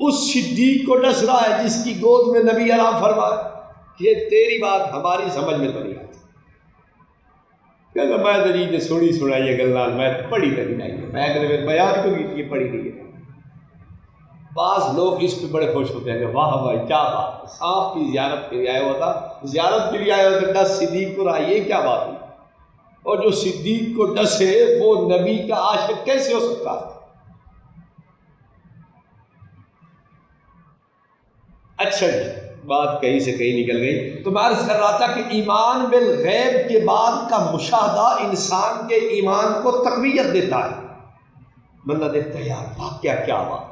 اس صدیق کو ڈس رہا ہے جس کی گود میں نبی آرام فرمائے، یہ تیری بات ہماری سمجھ میں تو نہیں آتی۔ کہتا میں تو جی سنی سنائی ہے گلان، میں پڑھی تک نہیں ہے، میں کہتے ہیں بیان کیوں کی پڑھی نہیں ہے۔ بعض لوگ اس پہ بڑے خوش ہوتے ہیں کہ واہ بھائی کیا بات ہے، سانپ کی زیارت کے لیے آیا ہوا تھا، زیارت کے لیے آیا ہوا تھا، ڈس صدیق کو رہا، یہ کیا بات ہے؟ اور جو صدیق کو ڈسے وہ نبی کا عاشق کیسے ہو سکتا ہے؟ اچھا جی، بات کہیں سے کہیں نکل گئی، تو میں عرض کر رہا تھا کہ ایمان بالغیب کے بعد کا مشاہدہ انسان کے ایمان کو تقویت دیتا ہے، بندہ دیکھتا ہے یار واقعہ کیا بات،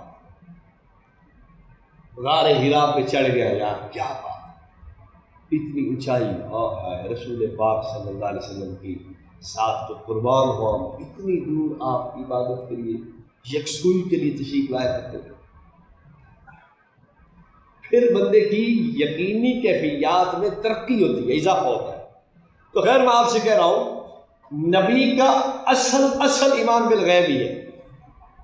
غار حیرا پہ چڑھ گیا، یار کیا بات، اتنی اونچائی، اور رسول پاک صلی اللہ علیہ وسلم کی ساتھ تو قربان ہوا، اتنی دور آپ عبادت کے لیے یکسوئی کے لیے تشریف لایا کرتے تھے۔ پھر بندے کی یقینی کیفیات میں ترقی ہوتی ہے، اضافہ ہوتا ہے۔ تو خیر میں آپ سے کہہ رہا ہوں نبی کا اصل ایمان بالغیب ہی ہے،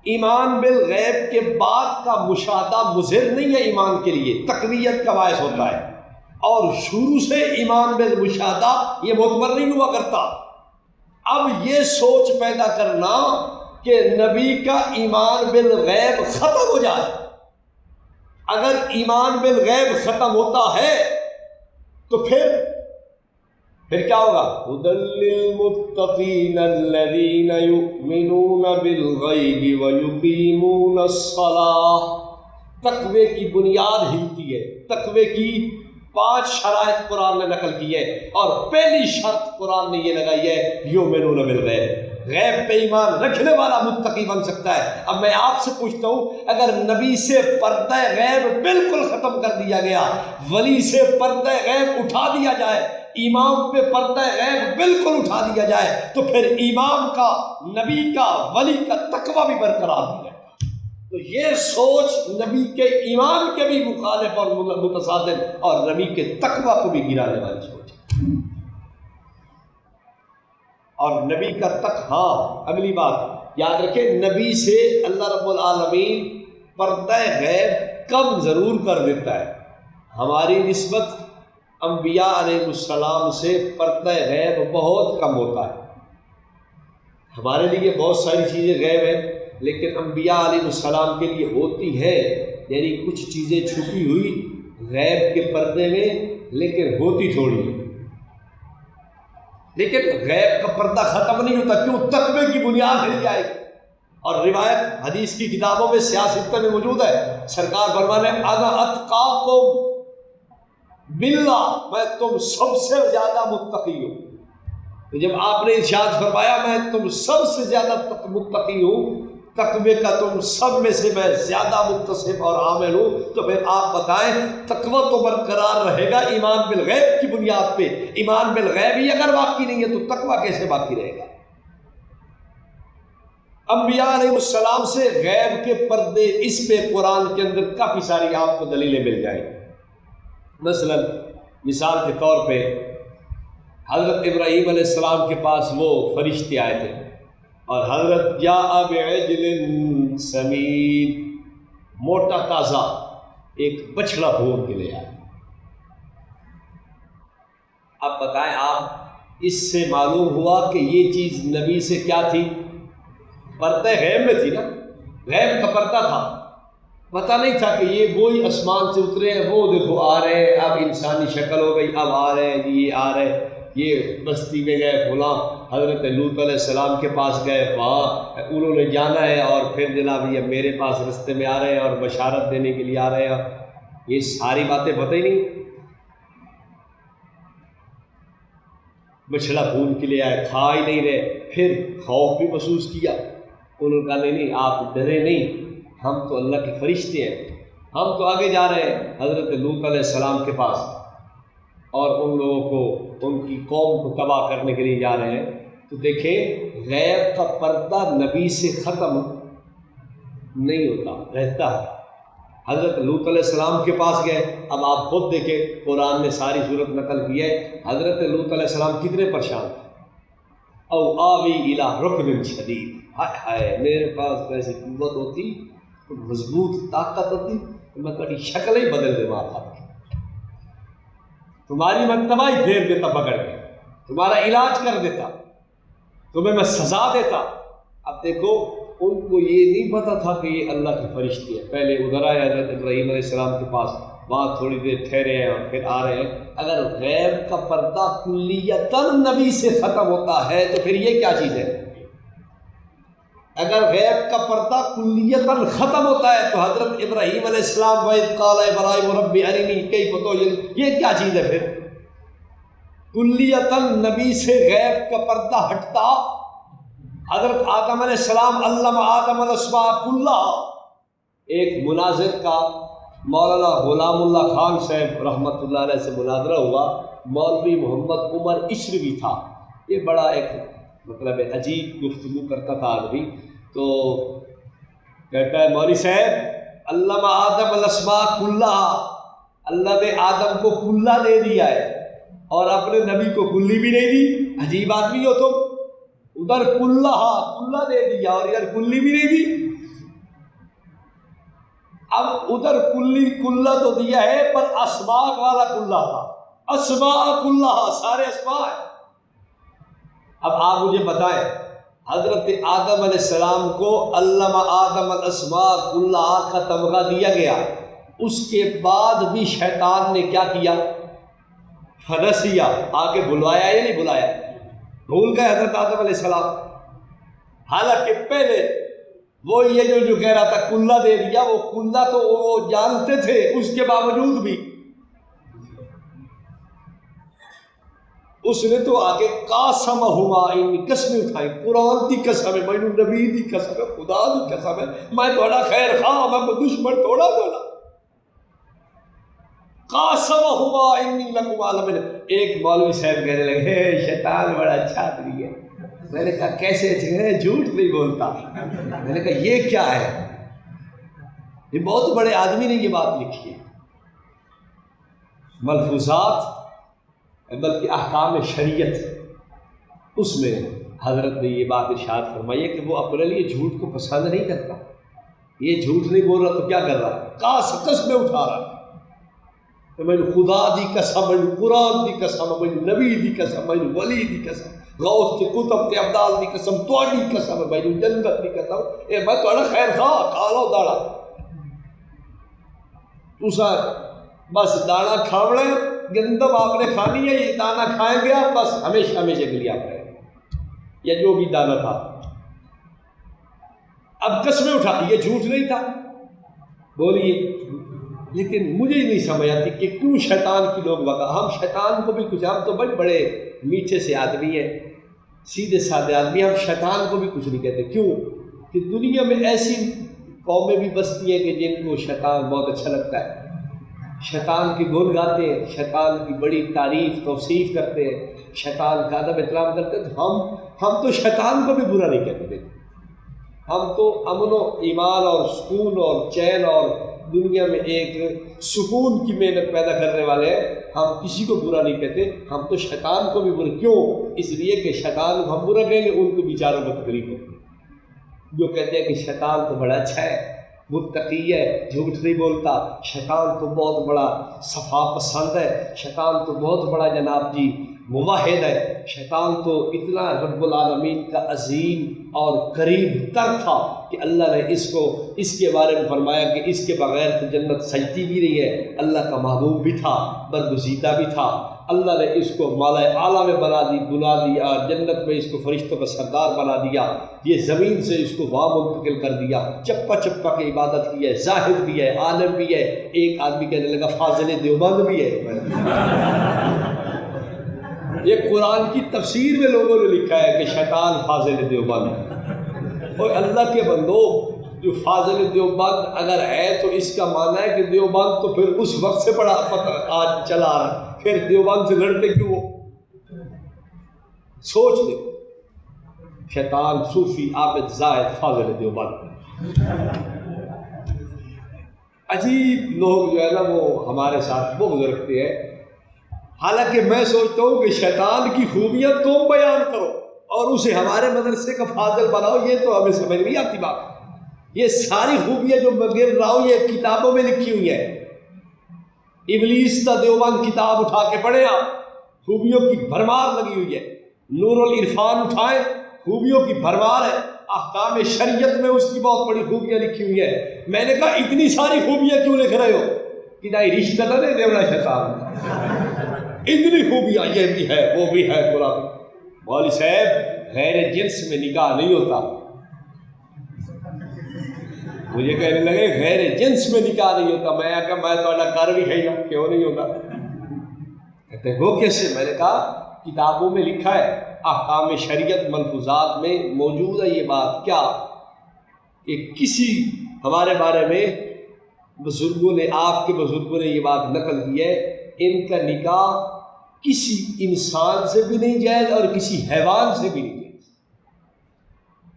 ایمان بالغیب کے بعد کا مشاہدہ مضر نہیں ہے، ایمان کے لیے تقویت کا باعث ہوتا ہے، اور شروع سے ایمان بالمشاہدہ یہ معتبر نہیں ہوا کرتا۔ اب یہ سوچ پیدا کرنا کہ نبی کا ایمان بالغیب ختم ہو جائے، اگر ایمان بالغیب ختم ہوتا ہے تو پھر کیا ہوگا؟ ھدی للمتقین الذین یؤمنون بالغیب ویقیمون الصلاۃ۔ تقوی کی بنیاد ہلتی ہے، تقوی کی 5 شرائط قرآن نے نقل کی ہے، اور پہلی شرط قرآن نے یہ لگائی ہے یؤمنون بالغیب، غیب پہ ایمان رکھنے والا متقی بن سکتا ہے۔ اب میں آپ سے پوچھتا ہوں، اگر نبی سے پردہ غیب بالکل ختم کر دیا گیا، ولی سے پردہ غیب اٹھا دیا جائے، امام پہ پردہ غیب بالکل اٹھا دیا جائے، تو پھر امام کا، نبی کا، ولی کا تقویٰ بھی برقرار نہیں رہتا۔ تو یہ سوچ نبی کے ایمان کے بھی مخالف اور متصادم، اور نبی کے تقویٰ کو بھی گرانے والی سوچ ہے۔ اور نبی کا ہاں اگلی بات یاد رکھیں، نبی سے اللہ رب العالمین پردہ غیب کم ضرور کر دیتا ہے۔ ہماری نسبت انبیاء علیہ السلام سے پردہ غیب بہت کم ہوتا ہے۔ ہمارے لیے بہت ساری چیزیں غیب ہیں، لیکن انبیاء علیہ السلام کے لیے ہوتی ہے، یعنی کچھ چیزیں چھپی ہوئی غیب کے پردے میں، لیکن ہوتی تھوڑی ہے۔ لیکن غیب کا پردہ ختم نہیں ہوتا، کیوں؟ تقوی کی بنیاد ہل جائے گی۔ اور روایت حدیث کی کتابوں میں سیاست میں موجود ہے، سرکار فرمانے انا اتقاکم باللہ، میں تم سب سے زیادہ متقی ہوں۔ تو جب آپ نے ارشاد فرمایا میں تم سب سے زیادہ متقی ہوں، تقوی کا تم سب میں سے میں زیادہ متصف اور عامل ہوں، تو پھر آپ بتائیں تقوی تو برقرار رہے گا ایمان بالغیب کی بنیاد پہ۔ ایمان بالغیب ہی اگر باقی نہیں ہے تو تقوی کیسے باقی رہے گا؟ انبیاء علیہ السلام سے غیب کے پردے، اس پہ قرآن کے اندر کافی ساری آپ کو دلیلیں مل جائیں۔ مثلا مثال کے طور پہ حضرت ابراہیم علیہ السلام کے پاس وہ فرشتے آئے تھے، اور حضرت جاء بعجل سمین، موٹا تازہ ایک بچڑا بھون کے لے آئے۔ اب بتائیں آپ، اس سے معلوم ہوا کہ یہ چیز نبی سے کیا تھی؟ پردہ غیب میں تھی نا، غیب کا پردہ تھا، پتہ نہیں تھا کہ یہ وہی آسمان سے اترے ہیں، وہ دیکھو آ رہے ہیں، اب انسانی شکل ہو گئی، اب آ رہے ہیں، یہ آ رہے ہیں، یہ بستی میں گئے فلاں، حضرت لوط علیہ السلام کے پاس گئے، وہاں انہوں نے جانا ہے، اور پھر جناب یہ میرے پاس رستے میں آ رہے ہیں اور بشارت دینے کے لیے آ رہے ہیں، یہ ساری باتیں پتہ ہی نہیں۔ بچڑا بھون کے لیے آئے، کھا ہی نہیں رہے، پھر خوف بھی محسوس کیا، انہوں نے کہا نہیں آپ ڈرے نہیں، ہم تو اللہ کے فرشتے ہیں، ہم تو آگے جا رہے ہیں حضرت لوط علیہ السلام کے پاس، اور ان لوگوں کو، ان کی قوم کو تباہ کرنے کے لیے جا رہے ہیں۔ تو دیکھیں غیب کا پردہ نبی سے ختم نہیں ہوتا، رہتا ہے۔ حضرت لوط علیہ السلام کے پاس گئے، اب آپ خود دیکھیں قرآن نے ساری صورت نقل کی ہے، حضرت لوط علیہ السلام کتنے پریشان تھے۔ او آوی الی رکن شدید، ہائے ہائے میرے پاس ایسی قوت ہوتی، مضبوط طاقت ہوتی تو میں کبھی شکل ہی بدل دے ماں باپ کی، تمہاری مرتبہ ہی پھیر دیتا پکڑ کے، تمہارا علاج کر دیتا، تمہیں میں سزا دیتا۔ اب دیکھو ان کو یہ نہیں پتا تھا کہ یہ اللہ کے فرشتے ہیں، پہلے ادھر آئے حضرت ابراہیم علیہ السلام کے پاس، وہاں تھوڑی دیر ٹھہرے ہیں اور پھر آ رہے ہیں۔ اگر غیب کا پردہ کلیتاً نبی سے ختم ہوتا ہے تو پھر یہ کیا چیز ہے؟ اگر غیب کا پردہ کلیتاً ختم ہوتا ہے تو حضرت ابراہیم علیہ السلام وَإِذْ قَالَ إِبْرَاهِيمُ رَبِّ أَرِنِي كَيْفَ تُحْيِي، یہ کیا چیز ہے پھر؟ کلیتاً نبی سے غیب کا پردہ ہٹتا۔ حضرت آدم علیہ السلام علم آدم الاسماء کلها، ایک مناظر کا مولانا غلام اللہ خان صاحب رحمۃ اللہ علیہ سے مناظرہ ہوا، مولوی محمد عمر عشروی تھا، یہ بڑا ایک مطلب عجیب گفتگو کرتا تھا آدمی، تو کہتا ہے مولوی صاحب علم آدم الاسماء کلها، اللہ نے آدم کو کلہ دے دیا ہے اور اپنے نبی کو کلی بھی نہیں دی، عجیب آدمی ہو تم، ادھر کلہ دے دیا اور ادھر کلی بھی نہیں دی۔ اب ادھر کلی کلہ تو دیا ہے پر اسماء والا کلہ تھا، اسماء کلھا، سارے اسماء ہیں۔ اب آپ مجھے بتائیں، حضرت آدم علیہ السلام کو علم آدم الاسماء کلھا کا تمغہ دیا گیا، اس کے بعد بھی شیطان نے کیا کیا؟ فنسیا، آگے بلوایا یا نہیں بلایا؟ بھول گئے حضرت آدم علیہ السلام۔ حالانکہ پہلے وہ یہ جو کہہ رہا تھا کلّا دے دیا، وہ کلّا تو وہ جانتے تھے، اس کے باوجود بھی اس نے تو آگے قاسمہما، ان قسمیں اٹھائی، قرآن دی قسم ہے، مینوں نبی دی قسم ہے، خدا دی قسم ہے، میں تھوڑا خیر خواہ، میں کوئی دشمن تھوڑا تھوڑا۔ قاسمہما انی لکما لمن، ایک مولوی صاحب کہنے لگے شیطان بڑا اچھا آدمی ہے۔ میں نے کہا کیسے اچھے؟ جھوٹ نہیں بولتا۔ میں نے کہا یہ کیا ہے؟ یہ بہت بڑے آدمی نے یہ بات لکھی ہے، ملفوظات بلکہ احکام شریعت، اس میں حضرت نے یہ بات ارشاد فرمائی ہے کہ وہ اپنے لیے جھوٹ کو پسند نہیں کرتا۔ یہ جھوٹ نہیں بول رہا تو کیا کر رہا ہے؟ قسمیں اٹھا رہا ہے کہ میں خدا دی قسم، میں قرآن دی قسم، میں نبی دی قسم، میں ولی دی قسم، غوث کے کتب کے ابدال دی قسم، تواڈی قسم ہے، میں جنت دی قسم، اے میں تہاڈا خیر خواہ، کھا لو داڑا۔ تساں بس دانا کھاونا ہے، گندم آپ نے کھانی ہے، یہ دانا کھائیں گے آپ بس ہمیشہ ہمیشہ کے لیے آپ رہیں گے، یا جو بھی دانا تھا۔ اب قسمیں اٹھاتی، یہ جھوٹ نہیں تھا، بولیے۔ لیکن مجھے ہی نہیں سمجھ آتی کہ کیوں شیطان کی لوگ وقع، ہم شیطان کو بھی کچھ، ہم تو بڑے میٹھے سے آدمی ہیں، سیدھے سادے آدمی، ہم شیطان کو بھی کچھ نہیں کہتے۔ کیوں کہ دنیا میں ایسی قومیں بھی بستی ہیں کہ جن کو شیطان بہت اچھا لگتا ہے، شیطان کی گن گاتے ہیں، شیطان کی بڑی تعریف توصیف کرتے ہیں، شیطان کا ادب احترام کرتے ہیں۔ تو ہم تو شیطان کو بھی برا نہیں کہتے تھے، ہم تو امن و ایمان اور سکون اور چین اور دنیا میں ایک سکون کی محنت پیدا کرنے والے ہیں، ہم کسی کو برا نہیں کہتے، ہم تو شیطان کو بھی برا۔ کیوں؟ اس لیے کہ شیطان کو ہم برا کہیں گے، ان کو بیچاروں کو تکلیف ہوگی۔ جو کہتے ہیں کہ شیطان تو بڑا اچھا ہے، متقی ہے، جھوٹ نہیں بولتا، شیطان تو بہت بڑا صفا پسند ہے، شیطان تو بہت بڑا جناب جی موحد ہے، شیطان تو اتنا رب العالمین کا عظیم اور قریب تر تھا کہ اللہ نے اس کے بارے میں فرمایا کہ اس کے بغیر تو جنت سجتی بھی نہیں ہے، اللہ کا محبوب بھی تھا، برگزیدہ بھی تھا، اللہ نے اس کو مالا اعلیٰ میں بنا دیا، جنت میں اس کو فرشتوں کا سردار بنا دیا، یہ زمین سے اس کو وہاں منتقل کر دیا، چپا چپا کی عبادت کی ہے، زاہد بھی ہے، عالم بھی ہے۔ ایک آدمی کہنے لگا فاضل دیوبند بھی ہے۔ یہ قرآن کی تفسیر میں لوگوں نے لکھا ہے کہ شیطان فاضل دیوبند ہے۔ اور اللہ کے بندو، جو فاضل دیوبند اگر ہے تو اس کا معنی ہے کہ دیوبند تو پھر اس وقت سے پڑا آج چلا آ رہا ہے، پھر دیوبند سے لڑتے کیوں؟ سوچ دیکھو، شیطان صوفی عابد زاہد فاضل دیوبند۔ عجیب لوگ جو ہے نا وہ ہمارے ساتھ بغض رکھتے ہیں، حالانکہ میں سوچتا ہوں کہ شیطان کی خوبیاں تم بیان کرو اور اسے ہمارے مدرسے کا فاضل بناؤ، یہ تو ہمیں سمجھ نہیں آتی بات۔ یہ ساری خوبیاں جو میں گر رہا ہوں یہ کتابوں میں لکھی ہوئی ہیں، ابلیس کا دیوبند کتاب اٹھا کے پڑھیں آپ، خوبیوں کی بھرمار لگی ہوئی ہے۔ نور العرفان اٹھائیں، خوبیوں کی بھرمار ہے، احکام شریعت میں اس کی بہت بڑی خوبیاں لکھی ہوئی ہیں۔ میں نے کہا اتنی ساری خوبیاں کیوں لکھ رہے ہو؟ کہ نہیں رشتہ نہ دے دیونا شیطان، اتنی خوبیاں یہ بھی ہے وہ بھی ہے۔ قرآن مولوی صاحب غیر جنس میں نکاح نہیں ہوتا، مجھے کہنے لگے غیر جنس میں نکاح نہیں ہوتا، میں کہا میں تھوڑا گھر بھی کھائی گا، کیوں نہیں ہوتا؟ کہتے ہو کیسے؟ میں نے کہا کتابوں میں لکھا ہے، احکام شریعت ملفوظات میں موجود ہے یہ بات۔ کیا کہ کسی ہمارے بارے میں بزرگوں نے، آپ کے بزرگوں نے یہ بات نقل کی ہے، ان کا نکاح کسی انسان سے بھی نہیں جائز اور کسی حیوان سے بھی نہیں جائز۔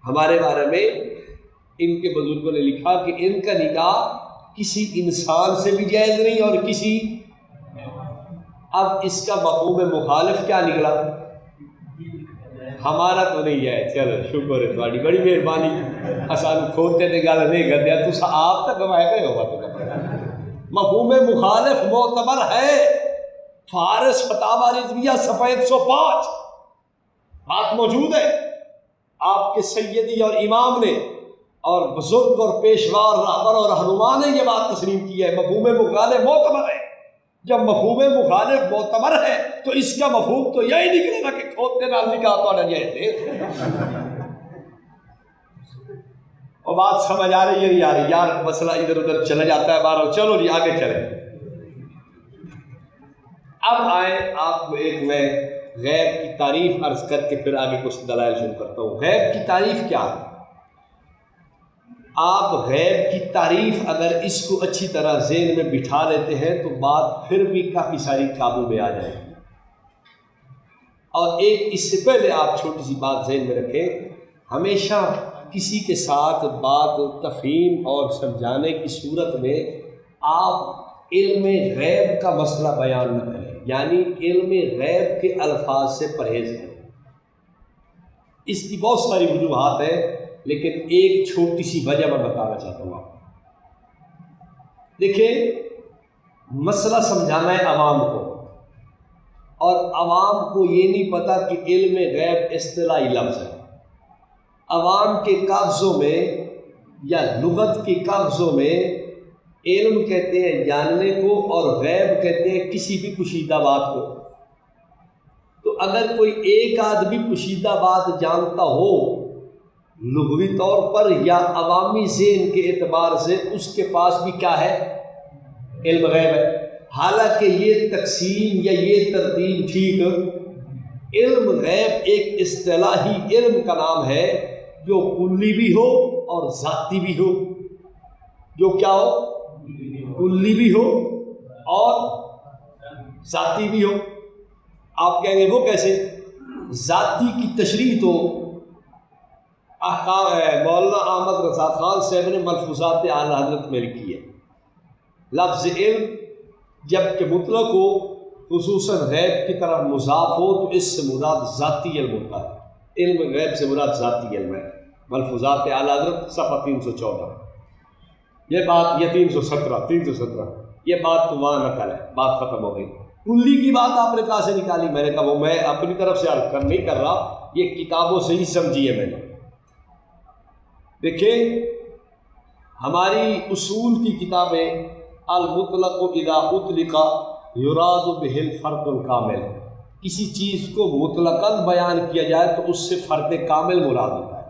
ہمارے بارے میں ان کے بزرگوں نے لکھا کہ ان کا نکاح کسی انسان سے بھی جائز نہیں اور کسی، اب اس کا مفہوم مخالف کیا نکلا؟ ہمارا تو نہیں ہے، چلو شکر ہے تھوڑی بڑی مہربانی، اصل کھوتے نے گل نہیں کر دیا، تو آپ تک گئے ہو بات۔ مفہوم مخالف معتبر ہے، فارس فتاوی رضویہ صفحہ 105 بات موجود ہے. آپ کے سیدی اور امام نے اور بزرگ اور پیشوا اور رہبر اور رہنما نے یہ بات تسلیم کی ہے. مفہوم مخالف معتبر ہے. جب مفہوم مخالف معتبر ہے تو اس کا مفہوم تو یہی نکلے گا کہ کھوتے نال نکاح تو نہ جائے. اور بات سمجھ آ رہی ہے نہیں آ رہی؟ یار مسئلہ ادھر ادھر چلا جاتا ہے بارہ. چلو جی آگے چلیں. اب آئیں آپ کو ایک میں غیب کی تعریف عرض کر کے پھر آگے کچھ دلائل شروع کرتا ہوں. غیب کی تعریف کیا ہے؟ آپ غیب کی تعریف اگر اس کو اچھی طرح ذہن میں بٹھا لیتے ہیں تو بات پھر بھی کافی ساری قابو میں آ جائے گی. اور ایک اس سے پہلے آپ چھوٹی سی بات ذہن میں رکھیں، ہمیشہ کسی کے ساتھ بات تفہیم اور سمجھانے کی صورت میں آپ علم غیب کا مسئلہ بیان نہ کریں، یعنی علم غیب کے الفاظ سے پرہیز کریں. اس کی بہت ساری وجوہات ہیں لیکن ایک چھوٹی سی وجہ میں بتانا چاہتا ہوں آپ کو. دیکھیں مسئلہ سمجھانا ہے عوام کو، اور عوام کو یہ نہیں پتہ کہ علم غیب اصطلاحی لفظ ہے. عوام کے کاغذوں میں یا لغت کے کاغذوں میں علم کہتے ہیں جاننے کو اور غیب کہتے ہیں کسی بھی پوشیدہ بات کو. تو اگر کوئی ایک آدمی پوشیدہ بات جانتا ہو لغوی طور پر یا عوامی ذہن کے اعتبار سے، اس کے پاس بھی کیا ہے؟ علم غیب ہے. حالانکہ یہ تقسیم یا یہ ترتیب ٹھیک. علم غیب ایک اصطلاحی علم کا نام ہے جو کلی بھی ہو اور ذاتی بھی ہو. جو کیا ہو؟ کلی بھی ہو اور ذاتی بھی ہو. آپ کہیں گے وہ کیسے؟ ذاتی کی تشریح تو احکام مولانا احمد رضا خان صاحب نے ملفوظات اعلیٰ حضرت میں لکھی ہے. لفظ علم جب کہ مطلق ہو خصوصاً غیب کی طرف مضاف ہو تو اس سے مراد ذاتی علم ہوتا ہے. علم غیب سے مراد ذاتی علم ہے. ملفوظات اعلیٰ حضرت صفحہ 314. یہ بات یہ 317 یہ بات تو وہاں نقل ہے، بات ختم ہو گئی. کلی کی بات آپ نے کہاں سے نکالی؟ میں نے کہا وہ میں اپنی طرف سے عرض نہیں کر رہا، یہ کتابوں سے ہی سمجھی ہے میں نے. دیکھیں ہماری اصول کی کتابیں المطلق اذا اطلق یراد بہ الفرد الکامل، کسی چیز کو مطلقاً بیان کیا جائے تو اس سے فرد کامل مراد ہوتا ہے.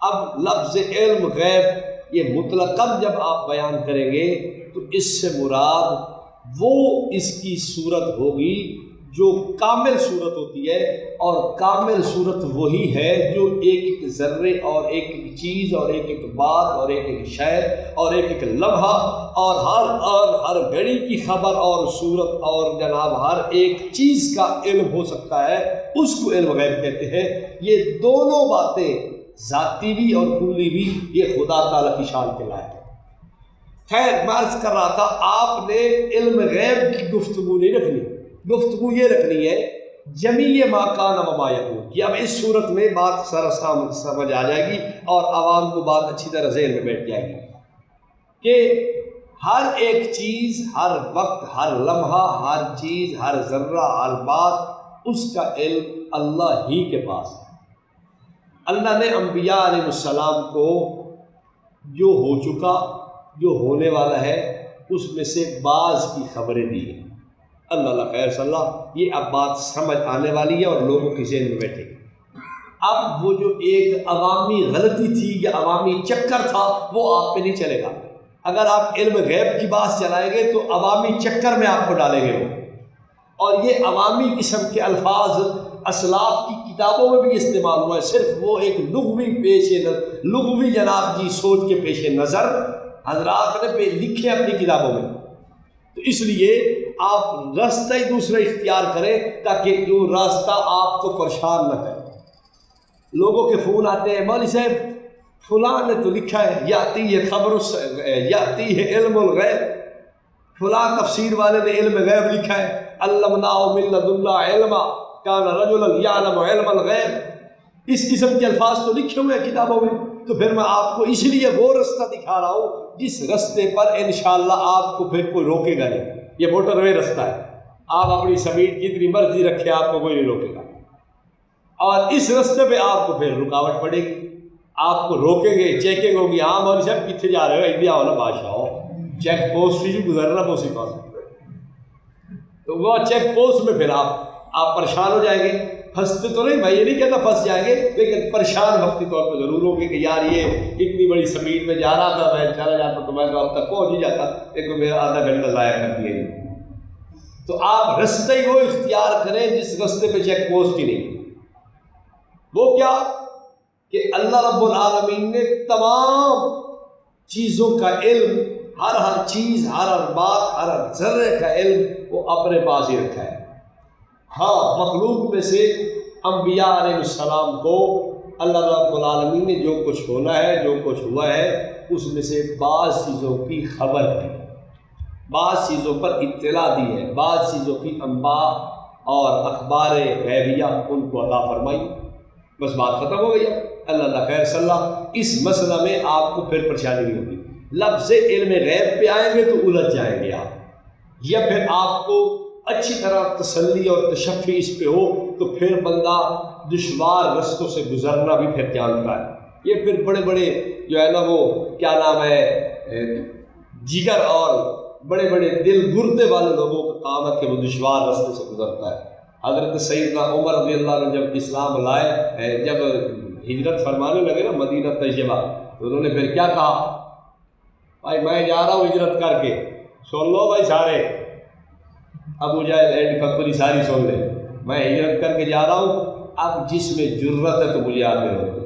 اب لفظ علم غیب یہ مطلقاً جب آپ بیان کریں گے تو اس سے مراد وہ اس کی صورت ہوگی جو کامل صورت ہوتی ہے، اور کامل صورت وہی ہے جو ایک ایک ذرے اور ایک ایک چیز اور ایک ایک بات اور ایک ایک شے اور ایک ایک لمحہ اور ہر گھڑی کی خبر اور صورت اور جناب ہر ایک چیز کا علم ہو سکتا ہے، اس کو علم غیب کہتے ہیں. یہ دونوں باتیں ذاتی بھی اور کلی بھی یہ خدا تعالیٰ کی شان کے لائق ہے. خیر میں عرض کر رہا تھا آپ نے علم غیب کی گفتگو نہیں رکھنی، گفتگو یہ رکھنی ہے جمیع ما کان و ما یکون کی. اب اس صورت میں بات سارا سمجھ آ جائے گی اور عوام کو بات اچھی طرح ذہن میں بیٹھ جائے گی کہ ہر ایک چیز، ہر وقت، ہر لمحہ، ہر چیز، ہر ذرہ، ہر بات، اس کا علم اللہ ہی کے پاس ہے. اللہ نے انبیاء علیہ السلام کو جو ہو چکا، جو ہونے والا ہے، اس میں سے بعض کی خبریں دی ہیں. اللہ خیر صلی اللہ. یہ اب بات سمجھ آنے والی ہے اور لوگوں کے ذہن میں بیٹھے گی. اب وہ جو ایک عوامی غلطی تھی یا عوامی چکر تھا وہ آپ پہ نہیں چلے گا. اگر آپ علم غیب کی بات چلائیں گے تو عوامی چکر میں آپ کو ڈالیں گے وہ. اور یہ عوامی قسم کے الفاظ اسلاف کی کتابوں میں بھی استعمال ہوا ہے، صرف وہ ایک لغوی جناب جی سوچ کے پیش نظر حضرات نے لکھے اپنی کتابوں میں. تو اس لیے آپ راستہ ہی دوسرا اختیار کریں تاکہ جو راستہ آپ کو پریشان نہ کرے. لوگوں کے فون آتے ہیں، مولوی صاحب فلاں نے تو لکھا ہے یاتی ہے خبر یاتی ہے علم الغیب، فلاں تفسیر والے نے علم غیب لکھا ہے، علمناہ من لدنا علما کان رجلا یعلم علم الغیب. اس قسم کے الفاظ تو لکھے ہوئے ہیں کتابوں میں. تو پھر میں آپ کو اس لیے وہ راستہ دکھا رہا ہوں جس رستے پر انشاءاللہ آپ کو پھر کوئی روکے گا نہیں. یہ موٹر وے راستہ ہے، آپ اپنی سپیڈ جتنی مرضی رکھے آپ کو کوئی نہیں روکے گا، اور اس رستے پہ آپ کو پھر رکاوٹ پڑے گی، آپ کو روکیں گے، چیکنگ ہوگی، ہاں مولوی صاحب کتنے جا رہے ہو، انڈیا ہو نا بادشاہ ہو، چیک پوسٹ ہی گزرنا پوسی پاس، تو وہ چیک پوسٹ میں پھر آپ پریشان ہو جائیں گے، پھنستے تو نہیں، میں یہ نہیں کہتا پھنس جائیں گے، لیکن پریشان وقتی طور پہ ضرور ہوں گے کہ یار یہ اتنی بڑی سپیڈ میں جا رہا تھا، میں چلا جاتا تو میں تو اب تک پہنچ ہی جاتا، لیکن میرا آدھا گھنٹہ ضائع کر دیا۔ تو آپ رستے ہی وہ اختیار کریں جس رستے پہ چیک پوسٹ ہی نہیں، وہ کیا کہ اللہ رب العالمین نے تمام چیزوں کا علم، ہر چیز، ہر بات، ہر ذرے کا علم وہ اپنے پاس ہی رکھا ہے۔ ہاں مخلوق میں سے انبیاء علیہ السلام کو اللہ رب العالمین نے جو کچھ ہونا ہے، جو کچھ ہوا ہے، اس میں سے بعض چیزوں کی خبر دی، بعض چیزوں پر اطلاع دی ہے، بعض چیزوں کی انباء اور اخبار غیبیہ ان کو عطا فرمائی، بس بات ختم ہو گئی۔ اللہ خیر صلی اللہ، اس مسئلہ میں آپ کو پھر پریشانی نہیں ہوگی۔ لفظ علم غیب پہ آئیں گے تو الجھ جائیں گے آپ، یا پھر آپ کو اچھی طرح تسلی اور تشفی اس پہ ہو تو پھر بندہ دشوار رستوں سے گزرنا بھی پھر جانتا ہے۔ یہ پھر بڑے بڑے جو ہے نا وہ کیا نام ہے جگر اور بڑے بڑے دل گردے والے لوگوں کا کام ہے کہ وہ دشوار رستے سے گزرتا ہے۔ حضرت سیدنا عمر رضی اللہ عنہ جب اسلام لائے، جب ہجرت فرمانے لگے نا مدینہ طیبہ، تو انہوں نے پھر کیا کہا، بھائی میں جا رہا ہوں ہجرت کر کے، سن لو بھائی سارے، ابو جہل اینڈ کمپنی ساری سن لے، میں ہجرت کر کے جا رہا ہوں، اب جس میں جرت ہے تو مجھے آگے روکو۔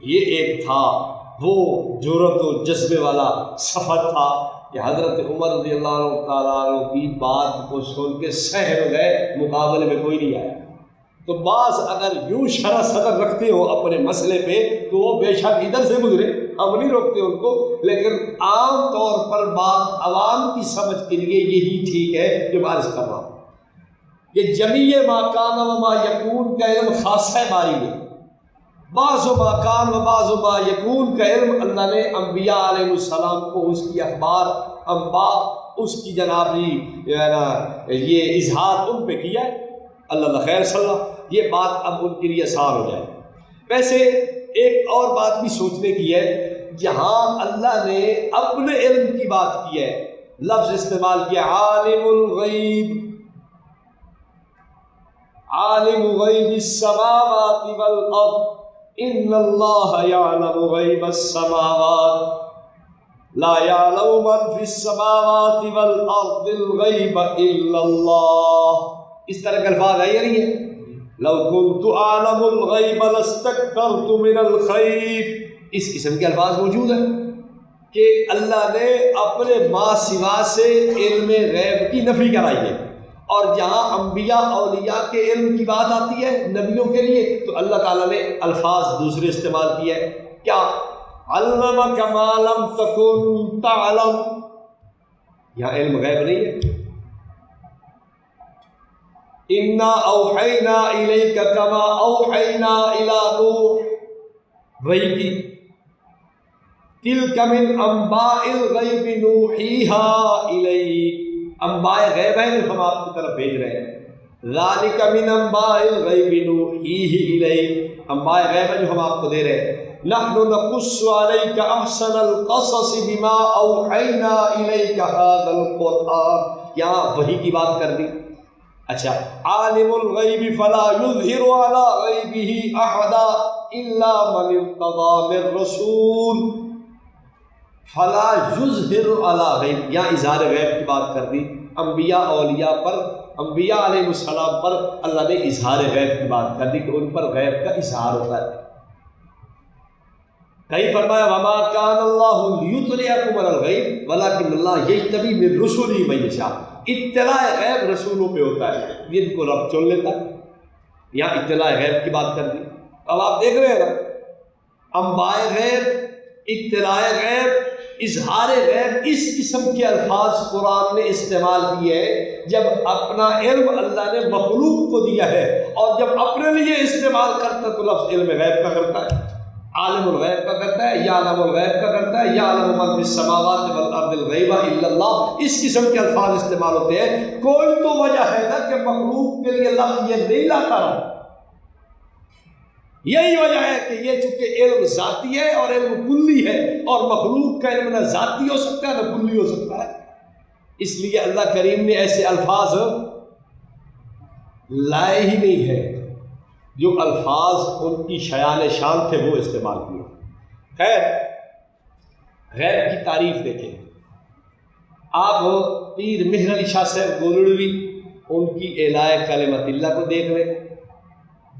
یہ ایک تھا وہ جرت و جذبے والا سفر تھا کہ حضرت عمر رضی اللہ تعالیٰ عنہ کی بات کو سن کے سہم گئے، مقابلے میں کوئی نہیں آیا۔ تو بعض اگر یوں شرح صدر رکھتے ہو اپنے مسئلے پہ تو وہ بے شک ادھر سے گزرے، ہم نہیں روکتے ان کو، لیکن عام طور پر بات عوام کی سمجھ کے لیے یہی ٹھیک ہے جو میں عرض کر رہا ہوں۔ یہ جمیع ما کان و ما یکون کا علم خاصہ باری ہے، بعض ما کان و بعض ما یکون کا علم اللہ نے انبیاء علیہ السلام کو اس کی اخبار، انباء، اس کی جناب یہ اظہار ان پہ کیا ہے۔ اللہ خیر صلی اللہ، یہ بات اب ان کے لیے آسان ہو جائے۔ ویسے ایک اور بات بھی سوچنے کی ہے، جہاں اللہ نے اپنے علم کی بات کی ہے، لفظ استعمال کیا عالم الغیب، عالم غیب السماوات والارض، ان اللہ یعلم غیب السماوات لا یعلم من فی السماوات والارض الغیب الا اللہ۔ اس طرح کے الفاظ آئے نہیں ہیں، لو كنت اعلم الغیب لاستكثرت من الخیر، اس قسم کے الفاظ موجود ہیں کہ اللہ نے اپنے ما سوا سے علم غیب کی نفی کرائی ہے، اور جہاں انبیاء اولیاء کے علم کی بات آتی ہے نبیوں کے لیے تو اللہ تعالیٰ نے الفاظ دوسرے استعمال کیے ہیں، کیا علمک ما لم تکن تعلم، یہاں علم غیب نہیں ہے، انا اوحینا الیک کما اوحینا الی نوح، وہی کی تلک من انباء الغیب نوحیہا الیک، انباء غیب ہے جو ہم آپ کی طرف بھیج رہے ہیں، ذالک من انباء الغیب نوحیہ الیک، انباء غیب ہے جو ہم آپ کو دے رہے ہیں، نحن نقص علیک احسن القصص بما اوحینا الیک ھذا القرآن، یہاں وحی کی بات کر دی۔ اچھا، عالم الغیب فلا یظہر علی غیبہ احدا الا من ارتضی من رسول، فلا یظہر علی غیب، یہاں اظہار غیب کی بات کر دی، انبیاء اولیاء پر، انبیاء علیہ السلام پر اللہ نے اظہار غیب کی بات کر دی کہ ان پر غیب کا اظہار ہوتا ہے۔ کہیں فرمایا وما کان اللہ لیطلعکم علی الغیب ولکن اللہ یجتبی من رسلہ من یشاء، اطلاع غیب رسولوں پہ ہوتا ہے جن کو رب چن لیتا ہے، یہاں اطلاع غیب کی بات کر دی۔ اب آپ دیکھ رہے ہیں نا، انباء غیب، اطلاع غیب، اظہار غیب، اس قسم کے الفاظ قرآن نے استعمال کیے ہیں جب اپنا علم اللہ نے مخلوق کو دیا ہے، اور جب اپنے لیے استعمال کرتا تو لفظ علم غیب کا کرتا ہے۔ عالم الغیب کا کرتا ہے، یعلم الغیب کا کرتا ہے، یعلم من فی السماوات والارض الغیب الا اللہ، اس قسم کے الفاظ استعمال ہوتے ہیں۔ کوئی تو وجہ ہے نا کہ مخلوق کے لیے لفظ یہ نہیں لاتا رہا، یہی وجہ ہے کہ یہ چونکہ علم ذاتی ہے اور علم کلی ہے، اور مخلوق کا علم نہ ذاتی ہو سکتا ہے نہ کلی ہو سکتا ہے، اس لیے اللہ کریم نے ایسے الفاظ لائے ہی نہیں ہیں، جو الفاظ ان کی شیان شان تھے وہ استعمال کیے۔ خیر، غیب کی تعریف دیکھیں، آپ پیر مہر علی شاہ صاحب گولڑوی ان کی اعلائے کلمت اللہ کو دیکھ لیں،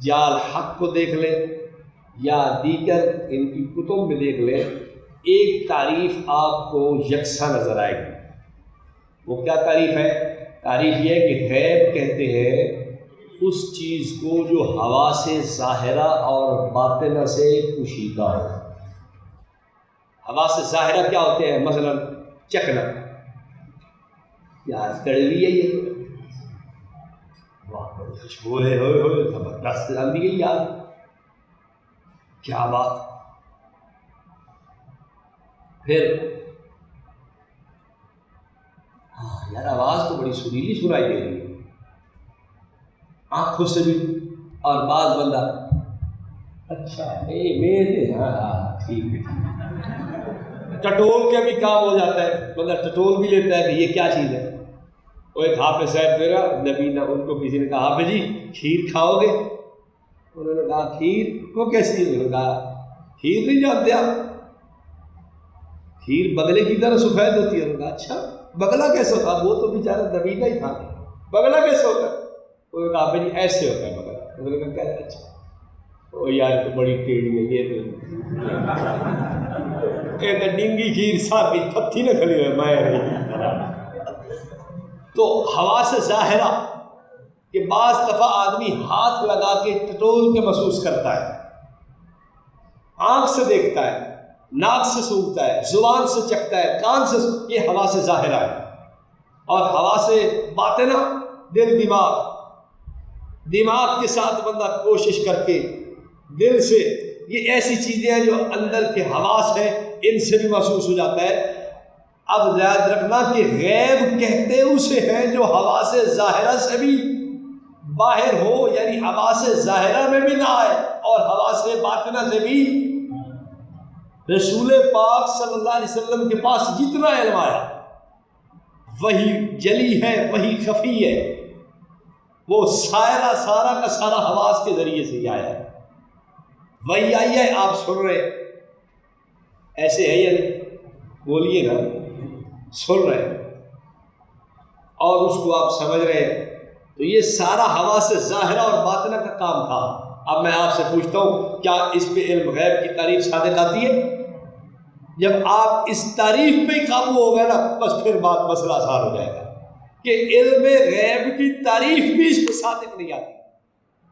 جال حق کو دیکھ لیں، یا دیگر ان کی کتب میں دیکھ لیں، ایک تعریف آپ کو یکساں نظر آئے گی۔ وہ کیا تعریف ہے؟ تعریف یہ ہے کہ غیب کہتے ہیں اس چیز کو جو حواس ظاہرہ اور باطنہ سے پوشیدہ ہو۔ حواس ظاہرہ کیا ہوتے ہیں؟ مثلا چکھنا، یار کڑوی ہے یہ تو، واہ بڑی خوشبو ہے، ہوئے ہوئے زبردست آندھی گئی یار، کیا بات۔ پھر ہاں یار آواز تو بڑی سریلی سنائی دے رہی ہے، آنکھوں سے بھی، اور بعض بندہ اچھا میرے ہاں ہاں ٹھیک ہے، ٹٹول کے بھی کام ہو جاتا ہے، بندہ ٹٹول بھی لیتا ہے کہ یہ کیا چیز ہے۔ وہ ایک حافظ صاحب تھے نا نبینا، ان کو کسی نے کہا حافظ جی کھیر کھاؤ گے؟ انہوں نے کہا کھیر وہ کیسی ہے؟ انہوں نے کہا کھیر نہیں جانتے آپ؟ کھیر بگلے کی طرح سفید ہوتی ہے۔ انہوں نے کہا اچھا بگلا کیسے ہوتا؟ وہ تو بیچارہ نبینا ہی کھاتے، بگلا کیسے ہوتا ہے؟ انہوں نے کہا بھائی ایسے ہوتا ہے بگلا۔ انہوں نے کہا کیا؟ اچھا وہ یار تو بڑی ٹیڑھی ہے یہ تو ڈنگی کھیر ساتھی پتھی نہ کھلی ہوئے میں رہی۔ تو حواس ظاہرہ کہ بعض دفعہ آدمی ہاتھ لگا کے ٹٹول کے محسوس کرتا ہے، آنکھ سے دیکھتا ہے، ناک سے سونگھتا ہے، زبان سے چکھتا ہے، کان سے، یہ حواس ظاہرہ ہے۔ اور حواس باطنہ دل دماغ کے ساتھ بندہ کوشش کر کے دل سے، یہ ایسی چیزیں ہیں جو اندر کے حواس ہیں، ان سے بھی محسوس ہو جاتا ہے۔ اب یاد رکھنا کہ غیب کہتے اسے ہیں جو حواس ظاہرہ سے بھی باہر ہو، یعنی حواس ظاہرہ میں بھی نہ آئے اور حواس باطنہ سے بھی۔ رسول پاک صلی اللہ علیہ وسلم کے پاس جتنا علم آیا وہی جلی ہے، وہی خفی ہے، وہ سارا کا سارا حواس کے ذریعے سے ہی آیا ہے، وہی آئی ہے، آپ سن رہے ایسے ہے یا نہیں؟ بولیے نا، سن رہے اور اس کو آپ سمجھ رہے ہیں، تو یہ سارا حواس ظاہرہ اور باطنہ کا کام تھا۔ اب میں آپ سے پوچھتا ہوں، کیا اس پہ علم غیب کی تعریف صادق آتی ہے؟ جب آپ اس تعریف پہ ہی قابو ہو گئے نا، بس پھر بات مسئلہ آسان ہو جائے گا کہ علم غیب کی تعریف بھی اس پہ صادق نہیں آتی۔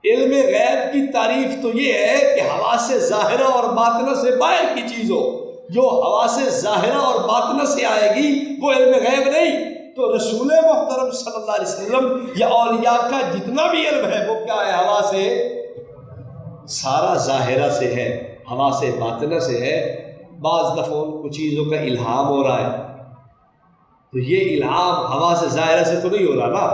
علم غیب کی تعریف تو یہ ہے کہ حواس ظاہرہ اور باطنہ سے باہر کی چیز ہو، جو حواس ظاہرہ اور باطنہ سے آئے گی وہ علم غیب نہیں۔ تو رسول محترم صلی اللہ علیہ وسلم یا اولیاء کا جتنا بھی علم ہے وہ کیا ہے؟ حواس سارا ظاہرہ سے ہے، حواس باطنہ سے ہے۔ بعض دفعہ ان کو چیزوں کا الہام ہو رہا ہے، تو یہ الہام حواس ظاہرہ سے تو نہیں ہو رہا نا،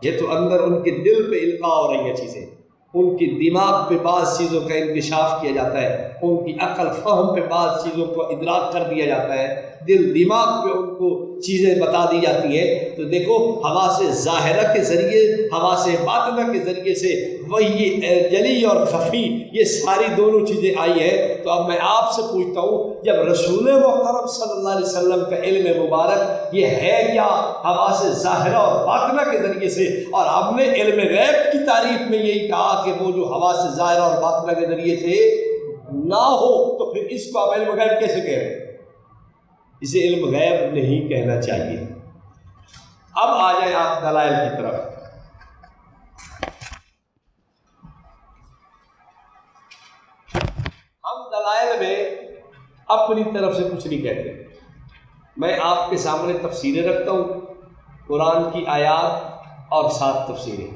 یہ تو اندر ان کے دل پہ القاء ہو رہی ہیں چیزیں، ان کی دماغ پہ بعض چیزوں کا انکشاف کیا جاتا ہے، ان کی عقل فہم پہ بعض چیزوں کو ادراک کر دیا جاتا ہے، دل دماغ پہ ان کو چیزیں بتا دی جاتی ہیں۔ تو دیکھو حواس ظاہرہ کے ذریعے، حواس باطنہ کے ذریعے سے وہی جلی اور خفی، یہ ساری دونوں چیزیں آئی ہیں۔ تو اب میں آپ سے پوچھتا ہوں، جب رسول محترم صلی اللہ علیہ وسلم کا علم مبارک یہ ہے کیا؟ حواس ظاہرہ اور باطنہ کے ذریعے سے، اور ہم نے علم غیب کی تعریف میں یہی کہا کہ وہ جو حواس ظاہرہ اور باطنہ کے ذریعے سے نہ ہو، تو پھر اس کو آپ علم غیب کیسے کہہ رہے ہیں؟ اسے علم غیب نہیں کہنا چاہیے۔ اب آ جائیں آپ دلائل کی طرف۔ ہم دلائل میں اپنی طرف سے کچھ نہیں کہتے، میں آپ کے سامنے تفسیریں رکھتا ہوں، قرآن کی آیات اور 7 تفسیریں،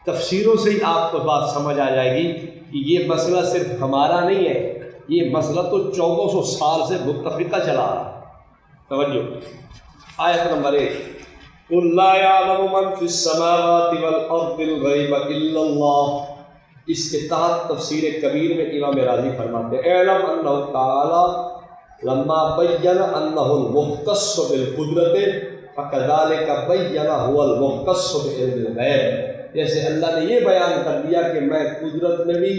تفسیروں سے ہی آپ کو بات سمجھ آ جائے گی کہ یہ مسئلہ صرف ہمارا نہیں ہے، یہ مسئلہ تو 1400 سال سے متفقہ چلا رہا ہے۔ توجہ، آیت نمبر 1، قُلْ لَا يَعْلَمُ مَنْ فِي السَّمَاوَاتِ وَالْأَرْضِ الْغَيْبَ إِلَّا اللَّهُ۔ اس کے تحت تفسیر کبیر میں امام راضی فرماتے ہیں اعلم انہ تعالی لما بین انہ المختص بالقدرت فکذالک بین هو المختص بعلم الغیب۔ جیسے اللہ نے یہ بیان کر دیا کہ میں قدرت میں بھی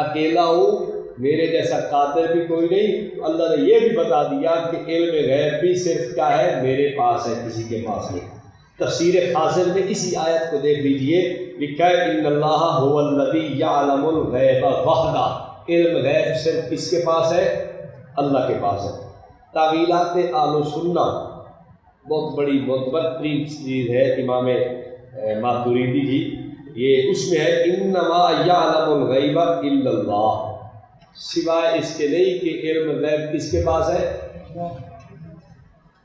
اکیلا ہوں، میرے جیسا قادر بھی کوئی نہیں، تو اللہ نے یہ بھی بتا دیا کہ علم غیب بھی صرف کیا ہے، میرے پاس ہے، کسی کے پاس نہیں۔ تفسیر خاصر میں اسی آیت کو دیکھ لیجئے، لکھا ہے ان اللہ هو الذی یعلم الغیب وحدہ، علم غیب صرف کس کے پاس ہے، اللہ کے پاس ہے۔ تعویلات اہل سنہ بہت بڑی معتبر ترین چیز ہے امام ماتریدی کی، یہ اس میں ہے انما یعلم الغیب الا اللہ، سوائے اس کے نہیں کہ علم غیب کس کے پاس ہے۔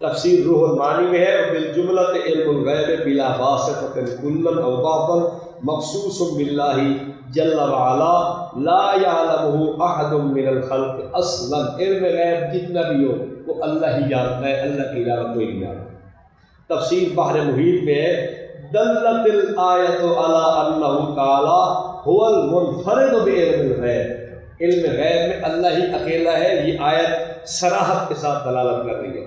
تفسیر روح المعانی میں ہے بالجملۃ علم الغیب بلا واسطۃ کلا او بعضا مخصوص باللہ جل وعلا لا يعلمه احد من الخلق اصلا، علم غیب جتنا بھی ہو وہ اللہ ہی جانتا ہے، اللہ کے علاوہ کوئی نہیں جانتا۔ تفسیر بحر محیط میں ہے دلت الآیۃ علی انہ تعالی هو المنفرد بعلم الغیب، علم غیب میں اللہ ہی اکیلا ہے، یہ آیت صراحت کے ساتھ دلالت کر رہی ہے۔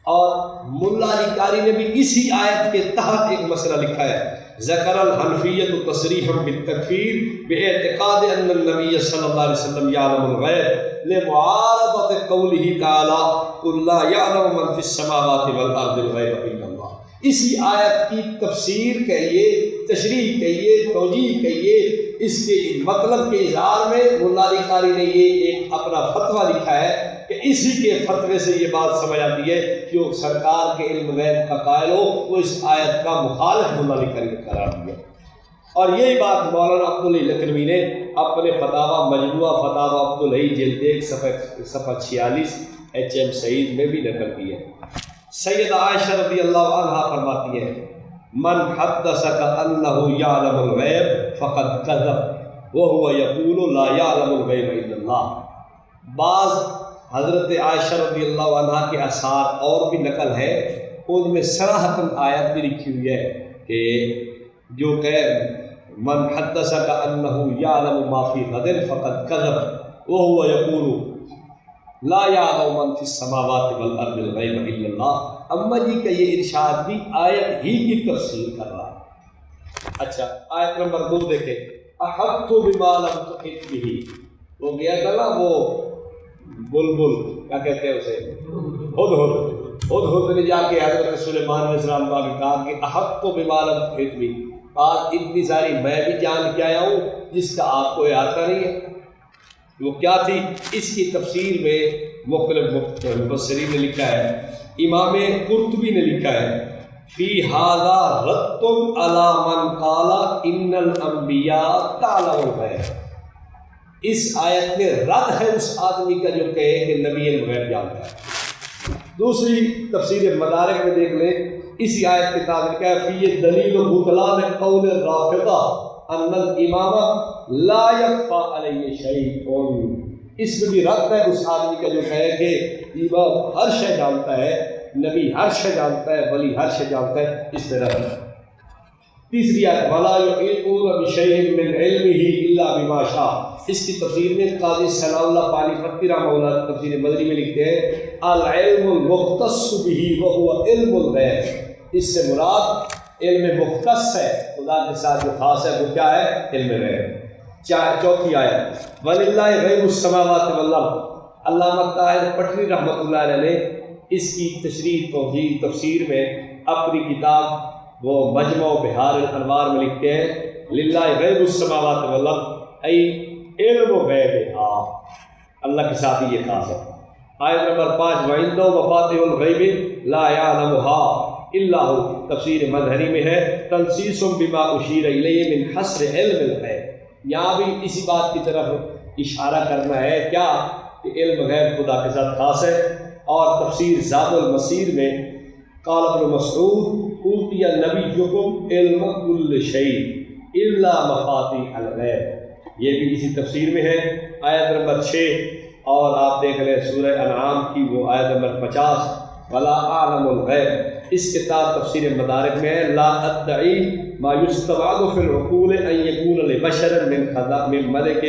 اور ملا علی قاری نے بھی اسی آیت کے تحت ایک مسئلہ لکھا ہے، ذکر الحنفیۃ تصریحا بالتکفیر باعتقاد ان النبی صلی اللہ علیہ وسلم یعلم الغیب لمعارضۃ قولہ تعالی قل لا یعلم من فی السماوات والارض الغیب الا اللہ۔ اسی آیت کی تفسیر کہیے، تشریح کہیے، توجیہ کہیے، اس کے مطلب کے اظہار میں ملا علی قاری نے یہ ایک اپنا فتویٰ لکھا ہے کہ اسی کے فتوے سے یہ بات سمجھ آتی ہے کہ وہ سرکار کے علم غیب کا قائل ہو وہ اس آیت کا مخالف ملا علی قاری نے قرار دیا۔ اور یہی بات مولانا عبدالحی لکھنوی نے اپنے فتاویٰ مجموعہ فتاویٰ عبدالحی جلد 1 صفحہ 46 HM سعید میں بھی نقل کی ہے۔ سیدہ عائشہ رضی اللہ عنہا فرماتی ہے من حدثک انہ یعلم الغیب فقد کذب وہو یقول لا یعلم الغیب الا اللہ۔ بعض حضرت عائشہ رضی اللہ عنہا کے آثار اور بھی نقل ہے، ان میں صراحتاً آیت بھی لکھی ہوئی ہے کہ جو کہ من حدثک انہ یعلم ما فی غد فقد کذب وہو یقول لا یعلم من فی السماوات والارض الغیب الا اللہ۔ اما جی کا یہ ارشاد بھی آیت ہی کی تفسیر کر رہا ہے۔ اچھا، آیت نمبر 2 دیکھیں، احط بما لم تحط به، وہ گیا تھا نا وہ بلبل، کیا کہتے ہیں اسے، ہدہد نے جا کے حضرت سلیمان علیہ السلام کو کہا کہ احط بما لم تحط به، بات اتنی ساری میں بھی جان کے آیا ہوں جس کا آپ کو احاطہ نہیں ہے۔ وہ کیا تھی؟ اس کی تفسیر میں مختلف مفسرین نے لکھا ہے، امام قرطبی نے لکھا ہے فی ھذا رد علی من قال ان الانبیاء تعلم الغیب، اس آیت میں رد ہے اس آدمی کا جو کہے کہ نبی علم غیب جانتا ہے۔ دوسری تفسیر مدارک میں دیکھ لیں، اسی آیت کے تعبیر کیا ہے فی دلیل بطلان قول الرافضہ ان الامام لا یخفی علیہ شیء، اس میں بھی رد ہے اس آدمی کا جو کہے کہ امام ہر شے جانتا ہے، نبی ہر شے جانتا ہے، ولی ہر شے جانتا ہے، اس میں رد ہے۔ تیسری آیت ولا یحیطون بشیء من علمہ الا بما شاء، اس کی تفسیر میں قاضی ثناء اللہ پانی پتی رحمہ اللہ تفسیر مدری میں لکھتے ہیں العلم المختص بہ وہو علم الغیب، اس سے مراد علم مختص ہے، خدا کے ساتھ جو خاص ہے وہ کیا ہے، علم غیب۔ چوتھی آیت وَلِلَّهِ غَيْبُ السَّمَاوَاتِ وَالْأَرْضِ، علامہ طاہر پٹنی رحمۃ اللہ علیہ نے اس کی تشریح توضیح تفسیر میں اپنی کتاب وہ مجمع بحار الانوار میں لکھتے ہیں لِلَّهِ غَيْبُ السَّمَاوَاتِ وَالْأَرْضِ ای علم و غیب، اللہ کے ساتھ ہی یہ خاص ہے۔ آیت نمبر 5 وَعِندَهُ مَفَاتِحُ الْغَيْبِ لَا يَعْلَمُهَا إِلَّا هُوَ، تفسیر مظہری میں ہے تنصیص بما اشیر الیہ من حصر علم الغیب، یہاں بھی اسی بات کی طرف اشارہ کرنا ہے کیا کہ علم غیب خدا کے ساتھ خاص ہے۔ اور تفسیر زاد المسیر میں قال ابن مسعود اوتی نبیکم علم کل شیء الا مفاتیح الغیب، یہ بھی اسی تفسیر میں ہے۔ آیت نمبر 6 اور آپ دیکھ لیں سورہ انعام کی وہ آیت نمبر 50، ولا اعلم الغیب، اس کے تحت تفسیر مدارک میں ہے لا ادعی ما یستبعد فی العقول ان یکون لبشر من ملک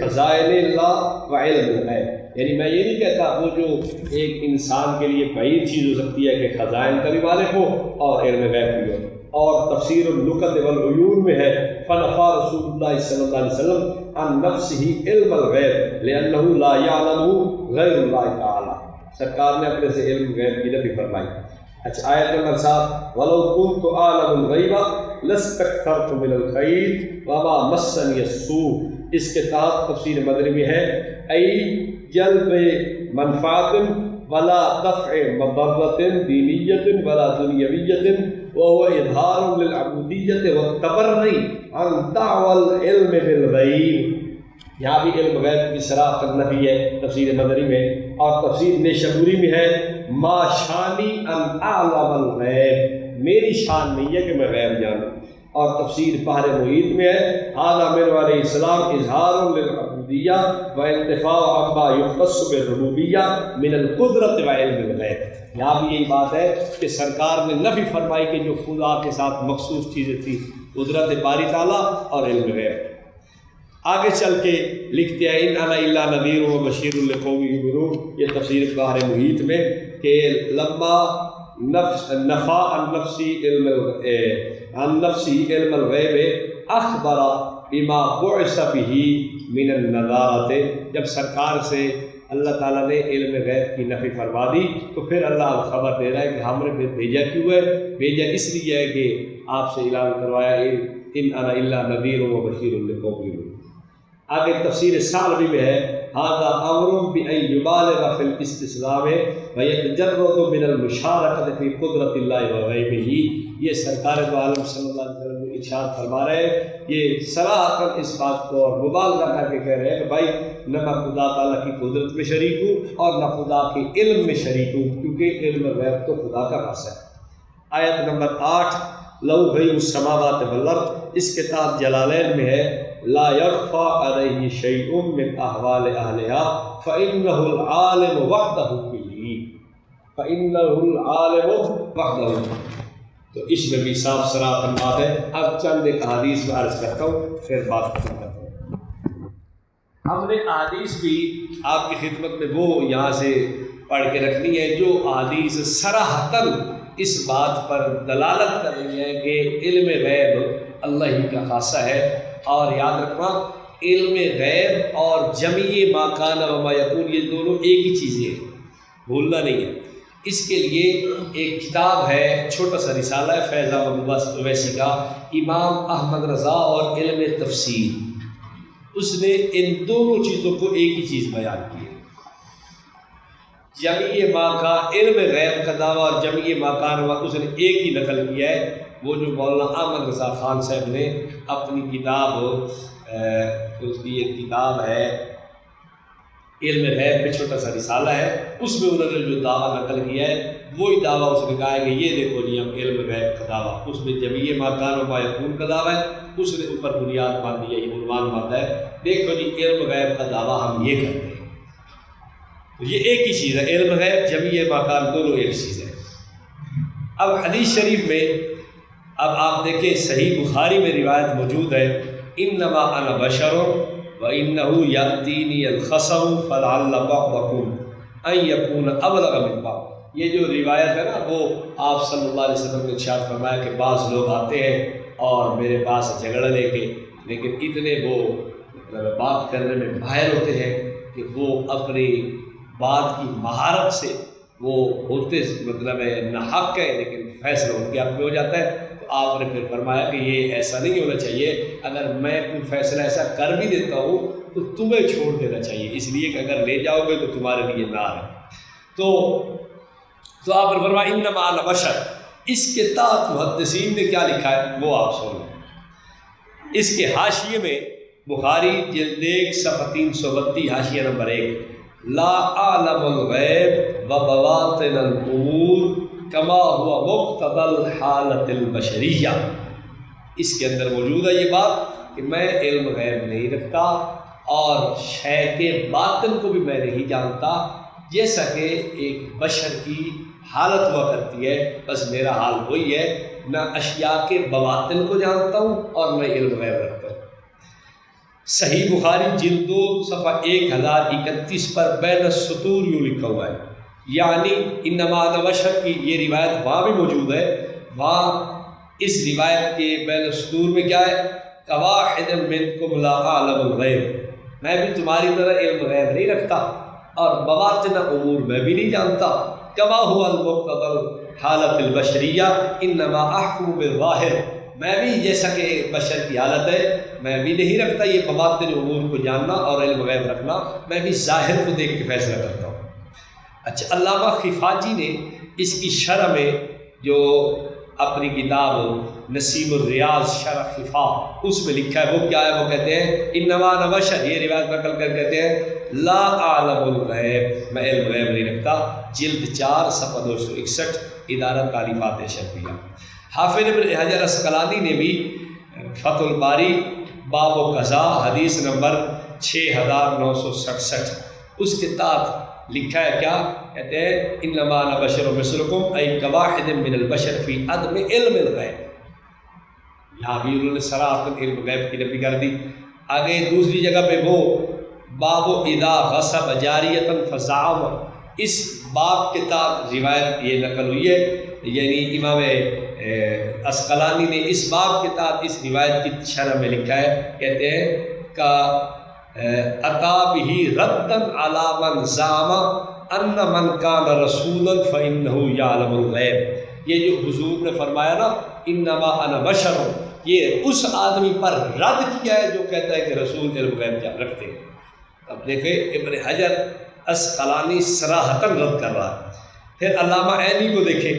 خزائن اللہ وعلم الغیب، یعنی میں یہ نہیں کہتا وہ جو ایک انسان کے لیے بعید چیز ہو سکتی ہے کہ خزائن کا بھی مالک ہو اور علم غیب بھی ہو۔ اور تفسیر النکت والعیون میں ہے فنفى رسول اللہ صلی اللہ علیہ وسلم عن نفسه علم الغیب لأنه لا يعلم غیر اللہ تعالی، سرکار نے اپنے سے علم غیب کی نفی فرمائی۔ اچھا آیت نمبر 7، وَلَوْ كُنْتُ أَعْلَمُ الْغَيْبَ لَاسْتَكْثَرْتُ مِنَ الْخَيْرِ وَمَا مَسَّنِيَ السُّوءُ، اس کے تحت تفسیر مدنی میں ہے ای جلب منفعۃ ولا دفع مضرۃ دینیۃ ولا دنیویۃ وهو اظہار للعبودیۃ والتبرئی عن دعوی العلم بالغیب، یہاں بھی علم غیب کی صراحت نفی ہے تفسیر مدنی میں۔ اور تفسیر نیشابوری میں ہے ما شانی ان اعلم الغیب، میری شان نہیں ہے کہ میں غیب جانوں۔ اور تفسیر بحر محیط میں ہے ھذا من علیہ السلام اظہار للعبودیہ و انتفاء عما یختص بالربوبیہ من القدرت و علم الغیب، یہاں بھی یہی بات ہے کہ سرکار نے نفی فرمائی کہ جو خدا کے ساتھ مخصوص چیزیں تھیں قدرت باری تعالیٰ اور علم غیب۔ آگے چل کے لکھتے ہیں ان انا الا نذیر و بشیر لقوم یؤمنون، یہ تفسیر بحر محیط میں کہ لما نفا عن نفسی علم الغیب اخبر بما بعث به من النذارۃ، جب سرکار سے اللہ تعالیٰ نے علم غیب کی نفی فرما دی تو پھر اللہ خبر دے رہا ہے کہ ہم نے بھیجا کیوں ہے، بھیجا اس لیے ہے کہ آپ سے اعلان کروایا ان انا الا نذیر و بشیر لقوم یؤمنون۔ آگے تفسیر سالمی میں ہے ھذا امر بان یبالغ فی الاستسلام ویتجرد من المشارکۃ فی قدرت اللہ وغیبہ، یہ سرکار دو عالم صلی اللہ علیہ وسلم ارشاد فرما رہے ہیں، یہ صراحتاً اس بات کو اور مبالغہ کر کے کہہ رہے ہیں کہ بھائی نہ میں خدا تعالیٰ کی قدرت میں شریک ہوں اور نہ خدا کے علم میں شریک ہوں، کیونکہ علم غیب تو خدا کا خاص ہے۔ آیت نمبر 8، لو غیب السماوات والارض، اس کے تحت جلالین میں ہے لا يخفى علیہ شیء من احوال اہلها فإنه العالم وحدہ به، فإنه العالم وحدہ، تو اس میں بھی صاف صراحت بات ہے۔ اب چند ایک احادیث میں عرض کرتا ہوں پھر بات ختم کرتا ہوں۔ ہم نے احادیث بھی آپ کی خدمت میں وہ یہاں سے پڑھ کے رکھنی ہے جو احادیث صراحتاً اس بات پر دلالت کر رہی ہے کہ علم غیب اللہ ہی کا خاصہ ہے۔ اور یاد رکھنا علم غیب اور جمیع ما کان و ما یکون یہ دونوں ایک ہی چیزیں ہیں، بھولنا نہیں ہے۔ اس کے لیے ایک کتاب ہے، چھوٹا سا رسالہ ہے فیض احمد اویسی کا، امام احمد رضا اور علم تفسیر، اس نے ان دونوں چیزوں کو ایک ہی چیز بیان کی ہے۔ جمیع ما کا علم غیب کا دعویٰ اور جمیع ما کان اس نے ایک ہی نقل کیا ہے، وہ جو مولانا احمد رضا خان صاحب نے اپنی کتاب، اس کی ایک کتاب ہے علم غیب پہ چھوٹا سا رسالہ ہے، اس میں انہوں نے جو دعویٰ نقل کیا ہے وہی دعویٰ اس نے کہا ہے کہ یہ دیکھو جی ہم علم غیب کا دعویٰ، اس میں جمیع ما کان و ما یکون کا دعویٰ ہے، اس نے اوپر بنیاد باندھی ہے، یہ عنوان باندھا ہے، دیکھو جی علم غیب کا دعویٰ ہم یہ کرتے ہیں۔ یہ ایک ہی چیز ہے، علم غیب جمیع ما کان دونوں ایک چیز ہے۔ اب حدیث شریف میں اب آپ دیکھیں صحیح بخاری میں روایت موجود ہے انما انا بشر وانه یاتینی الخصم فلعل بعضکم ان یکون ابلغ من بعض، یہ جو روایت ہے نا وہ آپ صلی اللہ علیہ وسلم نے ارشاد فرمایا کہ بعض لوگ آتے ہیں اور میرے پاس جھگڑا لے کے، لیکن اتنے وہ مطلب بات کرنے میں ماہر ہوتے ہیں کہ وہ اپنی بات کی مہارت سے وہ ہوتے مطلب ہے نہ حق ہے لیکن فیصلہ ان کے حق میں ہو جاتا ہے۔ تو آپ نے پھر فرمایا کہ یہ ایسا نہیں ہونا چاہیے، اگر میں کوئی فیصلہ ایسا کر بھی دیتا ہوں تو تمہیں چھوڑ دینا چاہیے، اس لیے کہ اگر لے جاؤ گے تو تمہارے لیے نار ہے۔ تو آپ نے فرمایا انما انا بشر، اس کے تحت محدثین نے کیا لکھا ہے وہ آپ سن لیں۔ اس کے حاشیے میں بخاری جلد 1 صفحہ 332 حاشیہ نمبر 1، لا اعلم الغیب و بواطن الامور کما ہوا مقتضی الحالۃ البشریہ، اس کے اندر موجود ہے یہ بات کہ میں علم غیب نہیں رکھتا اور شے کے باطن کو بھی میں نہیں جانتا، جیسا کہ ایک بشر کی حالت ہوا کرتی ہے، بس میرا حال وہی ہے، نہ اشیاء کے بواطن کو جانتا ہوں اور نہ علم غیب رکھتا ہوں۔ صحیح بخاری جلد 2 صفحہ 1031 پر بین السطور یوں لکھا ہوا ہے، یعنی انما انا بشر کی یہ روایت وہاں بھی موجود ہے، وہاں اس روایت کے بین السطور میں کیا ہے، کواحد منکم لا اعلم الغیب، میں بھی تمہاری طرح علم غیب نہیں رکھتا اور بواطن امور میں بھی نہیں جانتا، کما ہوا المقتضى حالت البشریہ انما احکم بالظاہر، میں بھی جیسا کہ بشر کی حالت ہے میں بھی نہیں رکھتا یہ بواطن امور کو جاننا اور علم غیب رکھنا، میں بھی ظاہر کو دیکھ کے فیصلہ کرتا ہوں۔ اچھا، علامہ خفاجی نے اس کی شرح میں جو اپنی کتاب نسیم الریاض شرح خفا اس میں لکھا ہے، وہ کیا ہے، وہ کہتے ہیں انما انا بشر، یہ روایت نقل کر کہتے ہیں لا اعلم الغیب، میں علم غیب نہیں رکھتا، جلد 4 صفحہ 261 ادارہ تعلیفات شرعیہ۔ حافظ ابن حجر اسقلانی نے بھی فتح الباری باب و قضا حدیث نمبر 6967 اس کے تحت لکھا ہے، کیا کہتے ہیں، انما انا بشر مثلکم ای کواحد من البشر فی عدم علم الغیب، یہاں بھی انہوں نے صراحۃ علم غیب کی نفی کر دی۔ آگے دوسری جگہ پہ وہ باب اذا غصب جاریۃ فزعم، اس باب کے تحت روایت یہ نقل ہوئی ہے، یعنی امام اسقلانی نے اس باب کے تحت اس روایت کی شرح میں لکھا ہے، کہتے ہیں کہ عطا بہ ردا علی من زعم ان من کان رسولا فانہ یعلم الغیب، یہ جو حضور نے فرمایا نا انما انا بشر، یہ اس آدمی پر رد کیا ہے جو کہتا ہے کہ رسول علم غیب کیا رکھتے ہیں۔ اب دیکھیں ابن حجر اسقلانی صراحتاً رد کر رہا ہے۔ پھر علامہ عینی کو دیکھیں،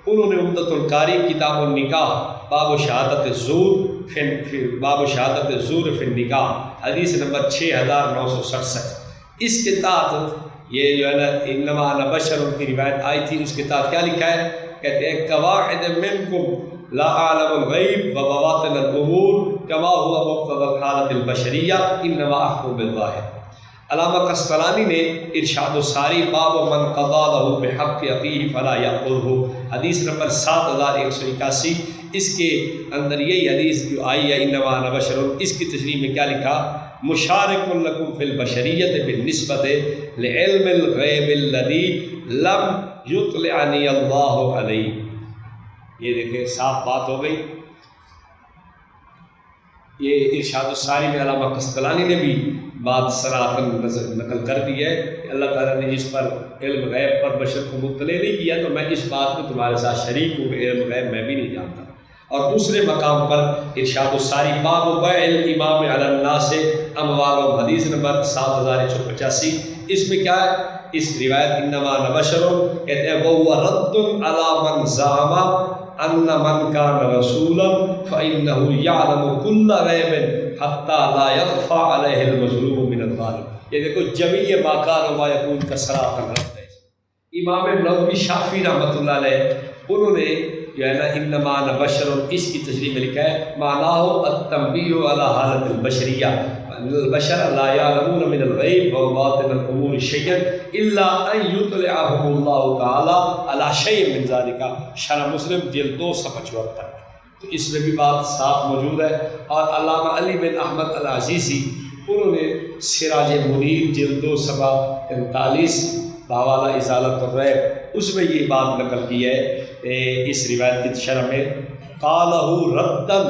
انہوں نے عمدۃ القاری کتاب النکاح باب شہادت الزور فی النکاح حدیث نمبر 6967 اس کے تحت یہ جو ہے نا انما انا بشر کی روایت آئی تھی، اس کے تحت کیا لکھا ہے، کہتے ہیں قواعد منکم لا اعلم الغیب و بواطن الامور کما ہوا مقتضى الحالت البشریہ انما احکم بالظاہر۔ علامہ قسطلانی نے ارشاد الساری باب من قضى له بحق اخیہ فلا یأخذہ حدیث نمبر 7181 اس کے اندر یہی حدیث جو آئی ہے انما انا بشر، اس کی تشریح میں کیا لکھا، مشارک لکم فی البشریۃ بالنسبۃ لعلم الغیب الذی لم یطلعنی اللہ علیہ۔ یہ دیکھیں صاف بات ہو گئی، یہ ارشاد الساری میں علامہ قسطلانی نے بھی بات صراحتاً نقل کر دی ہے کہ اللہ تعالیٰ نے جس پر علم غیب پر بشر کو مطلع نہیں کیا تو میں اس بات میں تمہارے ساتھ شریک ہوں کہ علم غیب میں بھی نہیں جانتا۔ اور دوسرے مقام پر ارشاد الساری باب بیع الامام علی الناس اموالهم حدیث نمبر 7185 اس میں کیا ہے، اس روایت انما انا بشر کہتے ہیں وہ رد علی من زعم ان من کان رسولا فانه یعلم کل غیب حتی لا یخفی علیہ المظلوم من الظالم۔ یہ دیکھو جمیع ما کان و ما یکون کا صراحتاً رد ہے۔ امام نووی شافعی رحمۃ اللہ علیہ انہوں نے جو ہے نا انما انا بشر اس کی تشریح میں لکھا ہے معناہ التنبیہ علی حالت البشریہ، البشر لا یعلمون من الغیب و باطن الامور شیئا الا ان یطلعهم اللہ تعالی علی شیء من ذلک، شرح مسلم جلد 2 صفحہ 74۔ تو اس میں بھی بات صاف موجود ہے۔ اور علامہ علی بن احمد العزیزی انہوں نے سراج منیر جلد 2 صفحہ 43 بحوالہ ازالۃ الریب اس میں یہ بات نقل کی ہے اس روایت کی شرح میں، قالہ ردن،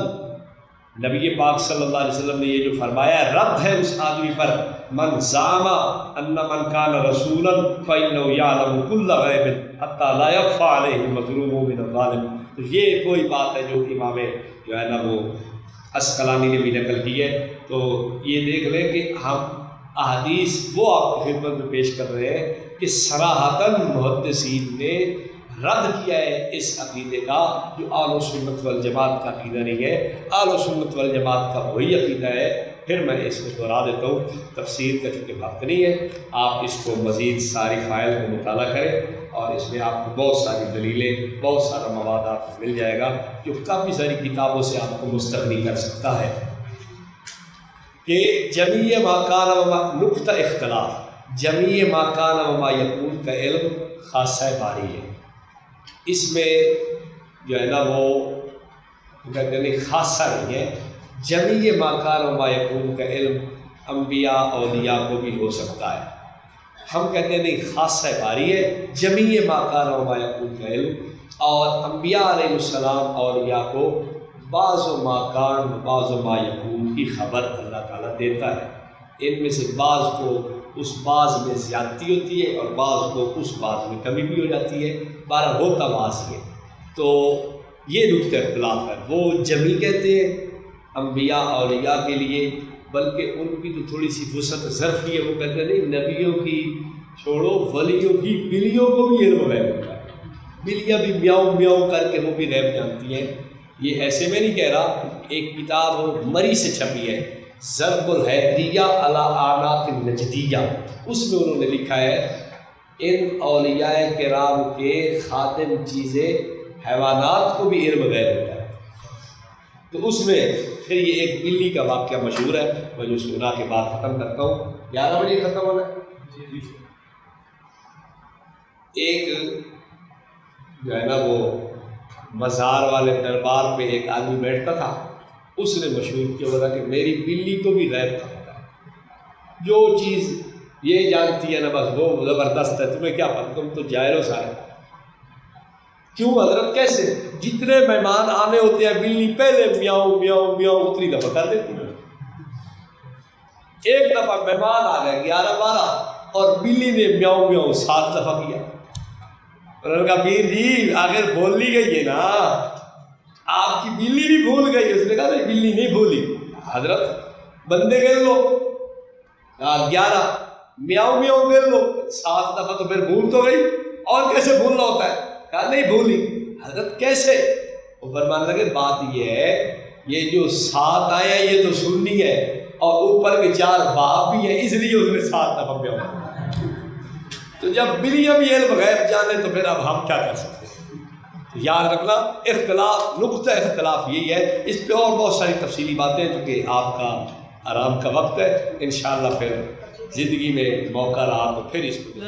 نبی پاک صلی اللہ علیہ وسلم نے یہ جو فرمایا رد ہے اس آدمی پر، من زعم ان من کان رسولا فانه یعلم کل غیب حتی لا یخفی علیہ المظلوم من الظالم۔ تو یہ کوئی بات ہے جو امام جو ہے نا وہ اسقلانی نے بھی نقل کی ہے۔ تو یہ دیکھ لیں کہ ہم احادیث وہ آپ کی خدمت میں پیش کر رہے ہیں کہ صراحتاً محدثین نے رد کیا ہے اس عقیدے کا جو اہل سنت والجماعت کا عقیدہ نہیں ہے۔ اہل سنت والجماعت کا وہی عقیدہ ہے۔ پھر میں اس کو دہرا دیتا ہوں، تفسیر کا چونکہ وقت نہیں ہے، آپ اس کو مزید ساری فائل کو مطالعہ کریں اور اس میں آپ کو بہت ساری دلیلیں، بہت سارا مواد آپ کو مل جائے گا جو کافی ساری کتابوں سے آپ کو مستغنی کر سکتا ہے۔ کہ جمیع ما کان وما نقطہ اختلاف، جمیع ما کان وما یکون کا علم خاصہ باری ہے، اس میں جو ہے نا وہ کہتے ہیں خاصہ نہیں ہے، جمیع ما کان وما یکون کا علم انبیاء اولیاء کو بھی ہو سکتا ہے۔ ہم کہتے ہیں نہیں، خاصہ باری ہے، جمیع ما کان وما یکون کا علم، اور انبیاء علیہ السلام اولیاء کو بعض و ما کان بعض و ما یکون کی خبر اللہ تعالیٰ دیتا ہے۔ ان میں سے بعض کو اس بعض میں زیادتی ہوتی ہے اور بعض کو اس بعض میں کمی بھی ہو جاتی ہے، بارہ ہوتا بعض ہے۔ تو یہ نقطہ اختلاف ہے، وہ جمی کہتے ہیں انبیاء اولیاء کے لیے، بلکہ ان کی تو تھوڑی سی وسعت ظرفی ہے، وہ کہتے ہیں نہیں، نبیوں کی چھوڑو، ولیوں کی بلیوں کو بھی علم غیب ہوتا ہے، بلیاں بھی میاؤں میاؤں کر کے وہ بھی غیب جانتی ہیں۔ یہ ایسے میں نہیں کہہ رہا، ایک کتاب مری سے چھپی ہے، ضرب الحیدریہ علی اعناق النجدیہ، اس میں انہوں نے لکھا ہے ان اولیاء کرام کے خادم چیزیں حیوانات کو بھی علم غیب ہوتا ہے۔ تو اس میں پھر یہ ایک بلی کا واقعہ مشہور ہے، میں جو سنا کے بعد ختم کرتا ہوں، 11 بجے ختم ہونا ہے۔ ایک جو ہے نا وہ مزار والے دربار پہ ایک آدمی بیٹھتا تھا، اس نے مشہور کیا بتا کہ میری بلی کو بھی غیب کا پتہ ہے، جو چیز یہ جانتی ہے نا بس وہ زبردست ہے، تمہیں کیا پتہ، تم تو جاہل ہو سارے۔ کیوں حضرت، کیسے؟ جتنے مہمان آنے ہوتے ہیں بلی پہلے میاؤں میاؤں میاؤں اتنی دفعہ کر دیتی ہے۔ ایک دفعہ مہمان آ گئے 11-12 اور بلی نے میاؤں میاؤں 7 دفعہ کیا۔ انہوں نے کہا پیر جی آخر بول لی گئی ہے نا، آپ کی بلی بھی بھول گئی۔ اس نے کہا نہیں، بلی نہیں بھولی حضرت، بندے گن لو، 11 میاؤں میاؤں گن لو، 7 دفعہ تو پھر بھول تو گئی، اور کیسے بھولنا ہوتا ہے؟ کہا نہیں بھولی۔ حضرت کیسے؟ وہ فرمانے لگے بات یہ ہے، یہ جو 7 آئے ہیں یہ تو سننی ہے، اور اوپر کے 4 باپ بھی ہیں، اس لیے اس نے 7 دفعہ میاؤں۔ تو جب بلیاں بھی علم غیب جانے تو پھر اب ہم کیا کر سکتے ہیں؟ یاد رکھنا، اختلاف، نقطہ اختلاف یہی ہے۔ اس پہ اور بہت ساری تفصیلی باتیں، چونکہ آپ کا آرام کا وقت ہے، انشاءاللہ پھر زندگی میں موقع رہا تو پھر اس پہ